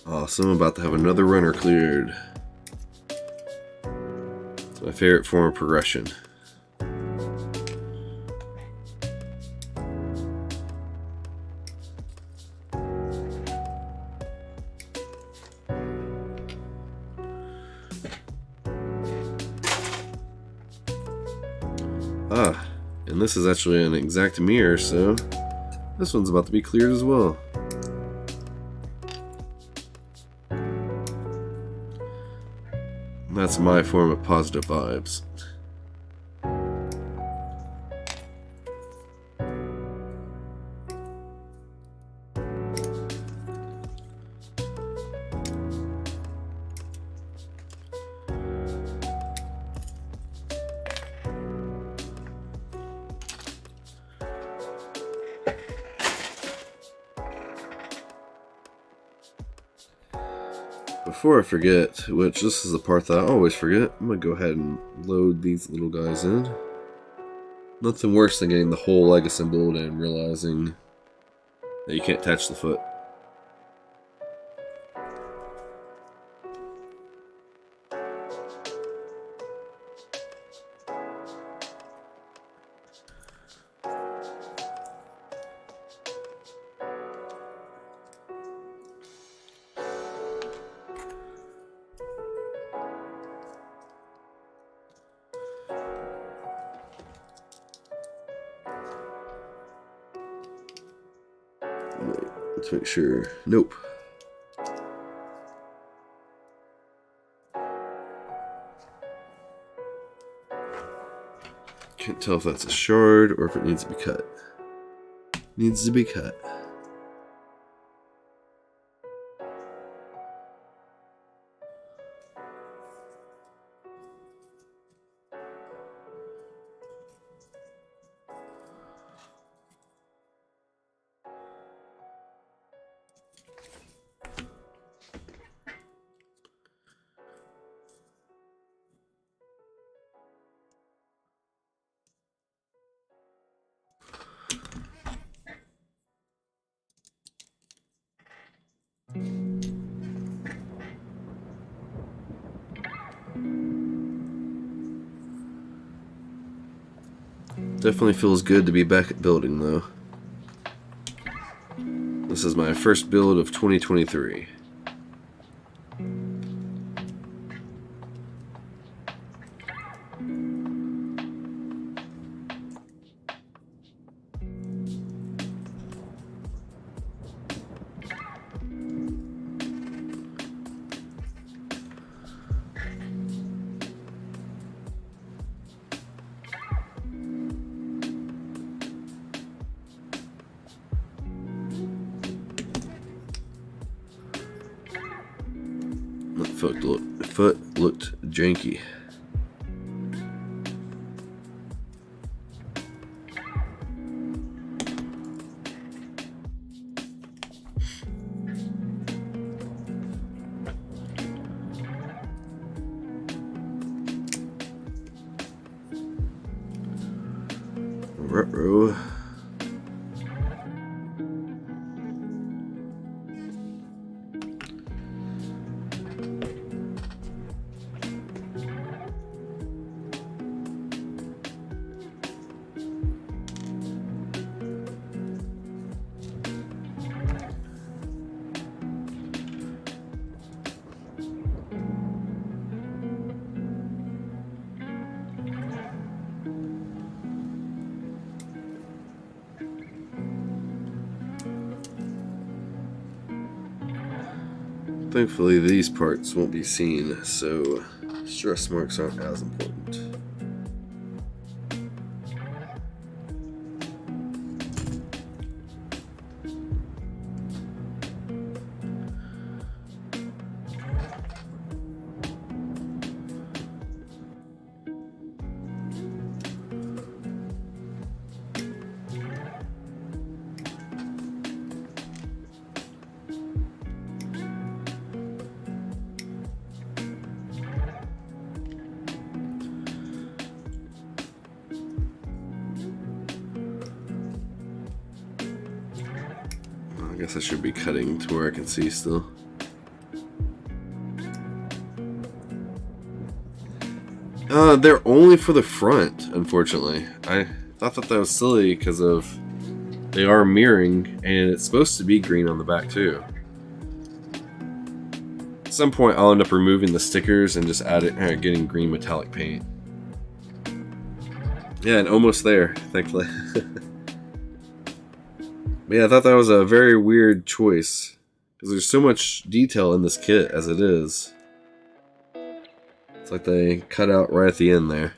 [SPEAKER 1] Awesome, about to have another runner cleared. It's my favorite form of progression. Ah, and this is actually an exact mirror, so this one's about to be cleared as well. That's my form of positive vibes. before I forget, which this is the part that I always forget, I'm going to go ahead and load these little guys in. Nothing worse than getting the whole leg assembled and realizing that you can't attach the foot. Let's make sure. Nope. Can't tell if that's a shard or if it needs to be cut. Needs to be cut. Definitely feels good to be back at building though. This is my first build of 2023. The foot looked janky. Ruh-roh. Thankfully, these parts won't be seen, so stress marks aren't as important. I guess I should be cutting to where I can see still. They're only for the front, unfortunately. I thought that was silly because of they are mirroring, and it's supposed to be green on the back too. At some point, I'll end up removing the stickers and just getting green metallic paint. Yeah, and almost there, thankfully. But yeah, I thought that was a very weird choice because there's so much detail in this kit as it is. It's like they cut out right at the end there.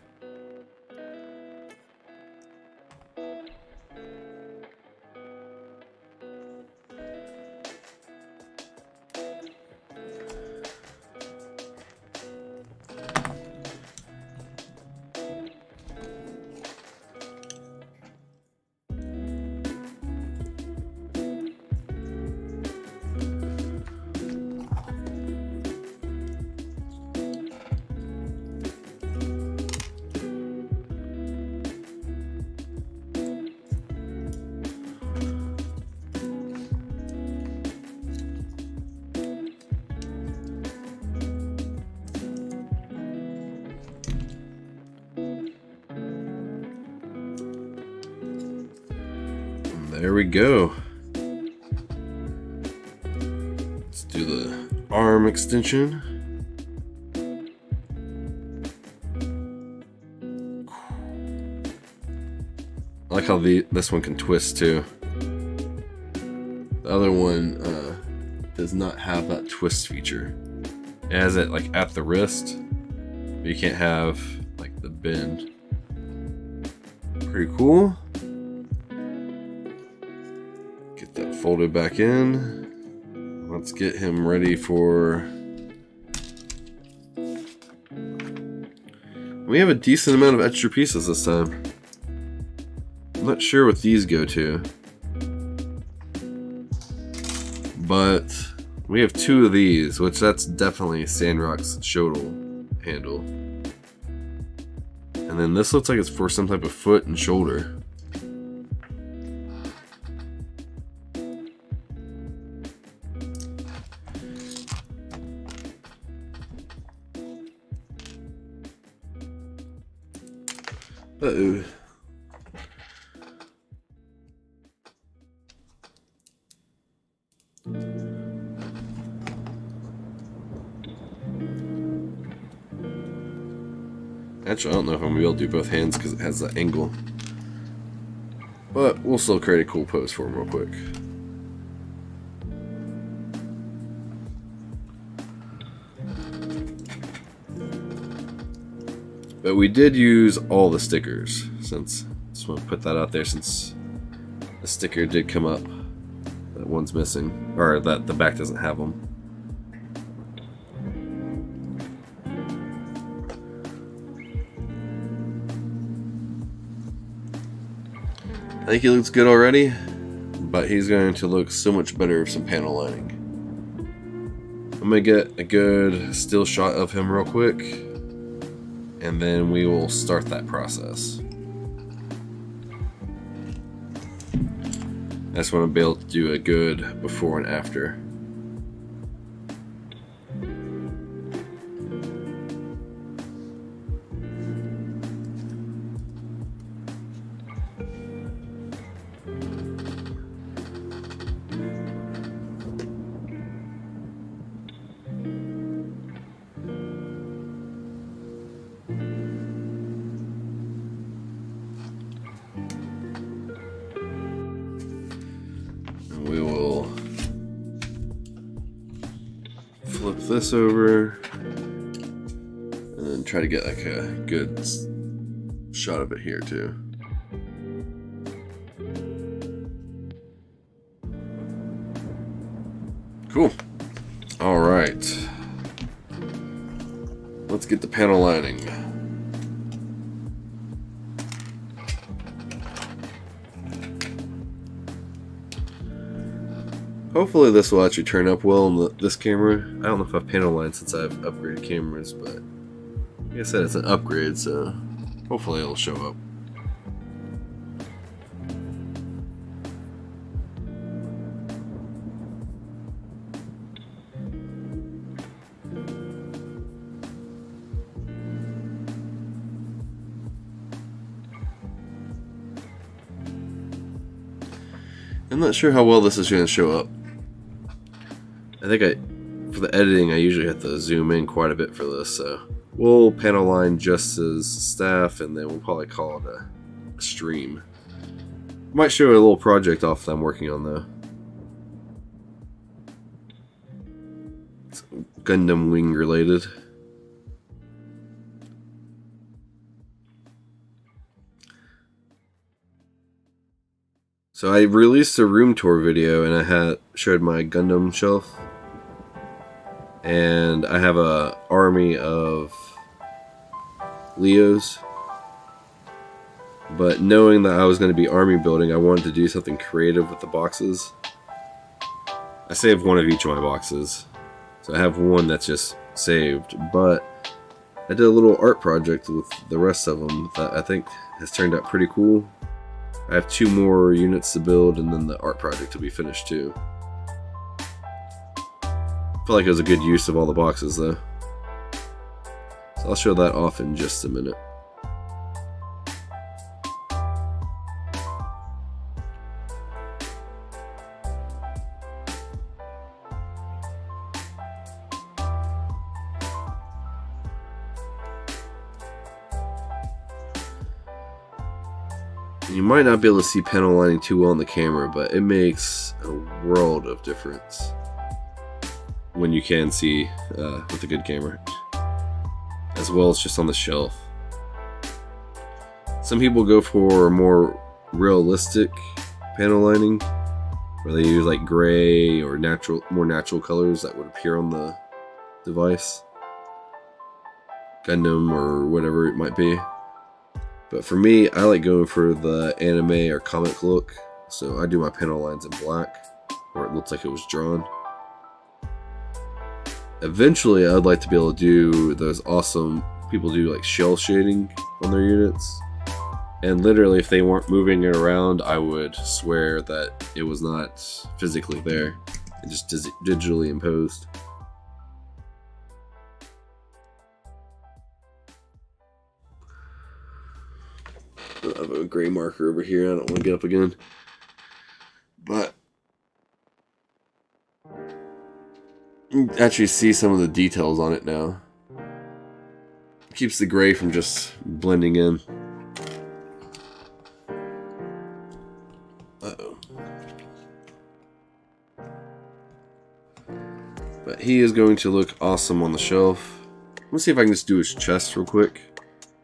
[SPEAKER 1] there we go. Let's do the arm extension. I like how this one can twist too. The other one does not have that twist feature. It has it like at the wrist, but you can't have like the bend. Pretty cool. Get that folded back in. Let's get him ready for... We have a decent amount of extra pieces this time. I'm not sure what these go to, but we have 2 of these, which that's definitely Sandrock's Shodel handle. And then this looks like it's for some type of foot and shoulder. Uh-oh. Actually, I don't know if I'm going to be able to do both hands because it has that angle. But we'll still create a cool pose for him real quick. But we did use all the stickers, since I just want to put that out there, since the sticker did come up that one's missing, or that the back doesn't have them. I think he looks good already, but he's going to look so much better with some panel lining. I'm going to get a good still shot of him real quick, and then we will start that process. I just want to be able to do a good before and after. We will flip this over and then try to get like a good shot of it here too. Cool. All right. Let's get the panel lining. Hopefully this will actually turn up well on this camera. I don't know if I've panel lined since I've upgraded cameras, but like I said, it's an upgrade, so hopefully it'll show up. I'm not sure how well this is going to show up. I think for the editing, I usually have to zoom in quite a bit for this, so we'll panel line just as staff, and then we'll probably call it a stream. Might show a little project off that I'm working on though. It's Gundam wing related. So I released a room tour video, and I showed my Gundam shelf, and I have a army of Leos. But knowing that I was going to be army building, I wanted to do something creative with the boxes. I saved one of each of my boxes, so I have one that's just saved. But I did a little art project with the rest of them that I think has turned out pretty cool. I have 2 more units to build, and then the art project will be finished too. I feel like it was a good use of all the boxes though. So I'll show that off in just a minute. You might not be able to see panel lining too well on the camera, but it makes a world of difference when you can see with a good camera, as well as just on the shelf. Some people go for more realistic panel lining, where they use like gray or more natural colors that would appear on the device, Gundam or whatever it might be. But for me, I like going for the anime or comic look, so I do my panel lines in black, where it looks like it was drawn. Eventually, I'd like to be able to do those awesome people do like shell shading on their units. And literally, if they weren't moving it around, I would swear that it was not physically there. It just digitally imposed. I have a gray marker over here. I don't want to get up again. But you can actually see some of the details on it now. It keeps the gray from just blending in. Uh-oh. But he is going to look awesome on the shelf. Let's see if I can just do his chest real quick.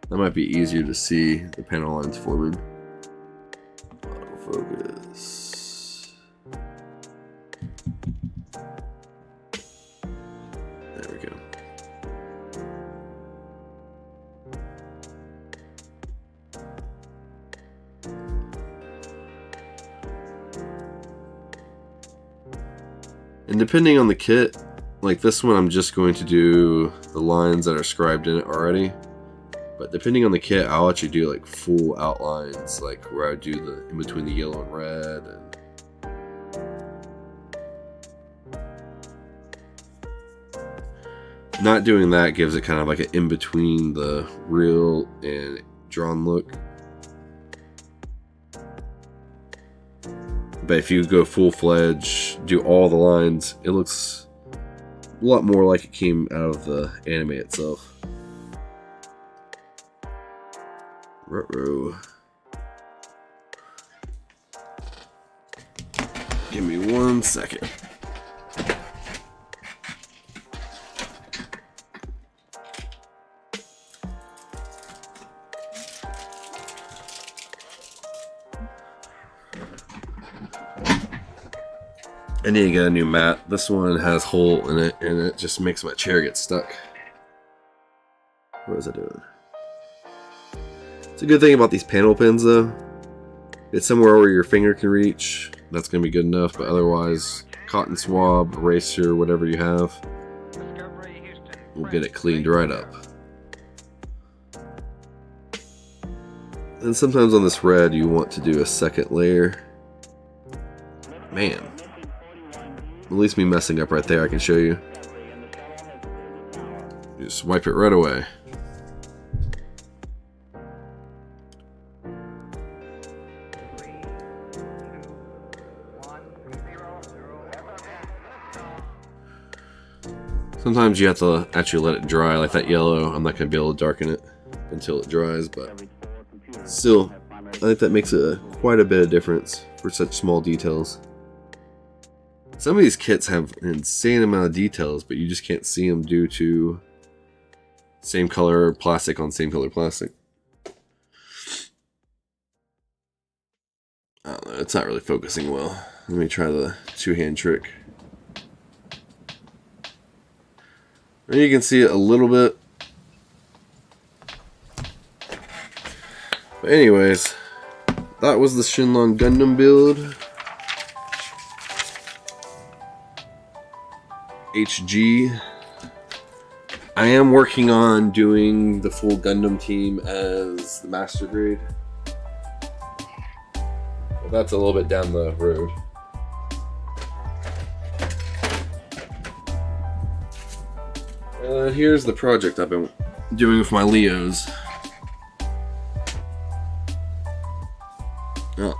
[SPEAKER 1] That might be easier to see the panel lines forming. Autofocus. There we go. And depending on the kit, like this one, I'm just going to do the lines that are scribed in it already. But depending on the kit, I'll actually do like full outlines, like where I do the in between the yellow and red. And not doing that gives it kind of like an in between the real and drawn look. But if you go full-fledged, do all the lines, it looks a lot more like it came out of the anime itself. Ruh-roh. Give me 1 second. I need to get a new mat. This one has a hole in it, and it just makes my chair get stuck. What is it doing? It's a good thing about these panel pins, though. It's somewhere where your finger can reach. That's going to be good enough, but otherwise, cotton swab, eraser, whatever you have, we'll get it cleaned right up. And sometimes on this red, you want to do a second layer. Man. At least me messing up right there, I can show you. Just wipe it right away. Sometimes you have to actually let it dry, like that yellow. I'm not going to be able to darken it until it dries, but still, I think that makes quite a bit of difference for such small details. Some of these kits have an insane amount of details, but you just can't see them due to same color plastic on same color plastic. I don't know, it's not really focusing well. Let me try the two-hand trick. And you can see it a little bit. But anyways, that was the Shenlong Gundam build. HG. I am working on doing the full Gundam team as the master grade. Well, that's a little bit down the road. Here's the project I've been doing with my Leos. I don't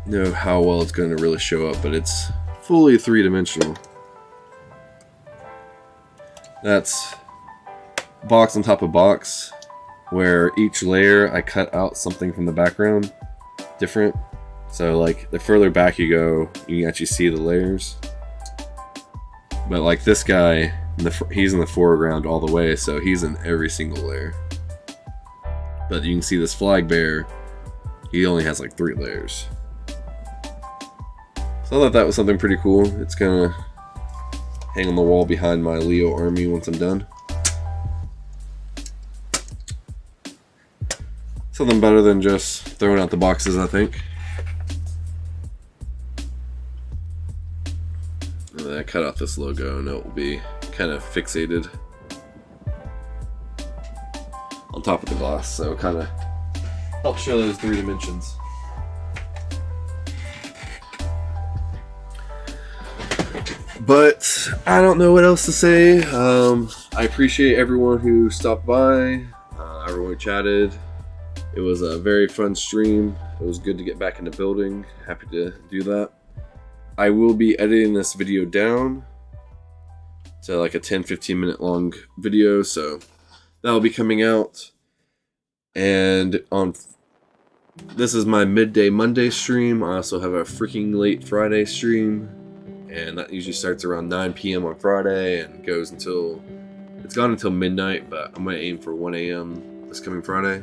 [SPEAKER 1] know how well it's going to really show up, but it's fully three-dimensional. That's box on top of box, where each layer I cut out something from the background different. So like the further back you go, you can actually see the layers. But like this guy, he's in the foreground all the way, so he's in every single layer. But you can see this flag bearer, he only has like 3 layers. So I thought that was something pretty cool. It's gonna hang on the wall behind my Leo army once I'm done. Something better than just throwing out the boxes, I think. And then I cut out this logo and it will be kind of fixated on top of the glass, so kind of helps show those 3 dimensions. But I don't know what else to say. I appreciate everyone who stopped by, everyone who chatted. It was a very fun stream. It was good to get back in the building. Happy to do that. I will be editing this video down to like a 10-15 minute long video, so that will be coming out. And this is my Midday Monday stream. I also have a freaking late Friday stream, and that usually starts around 9 p.m. on Friday and goes until it's gone until midnight, but I'm gonna aim for 1 a.m. this coming Friday.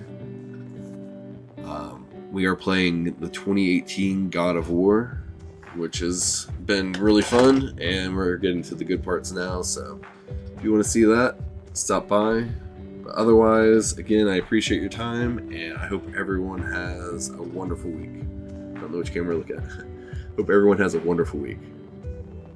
[SPEAKER 1] We are playing the 2018 God of War, which has been really fun, and we're getting to the good parts now, so if you want to see that, stop by. But otherwise, again, I appreciate your time, and I hope everyone has a wonderful week. I don't know which camera to look at. Hope everyone has a wonderful week.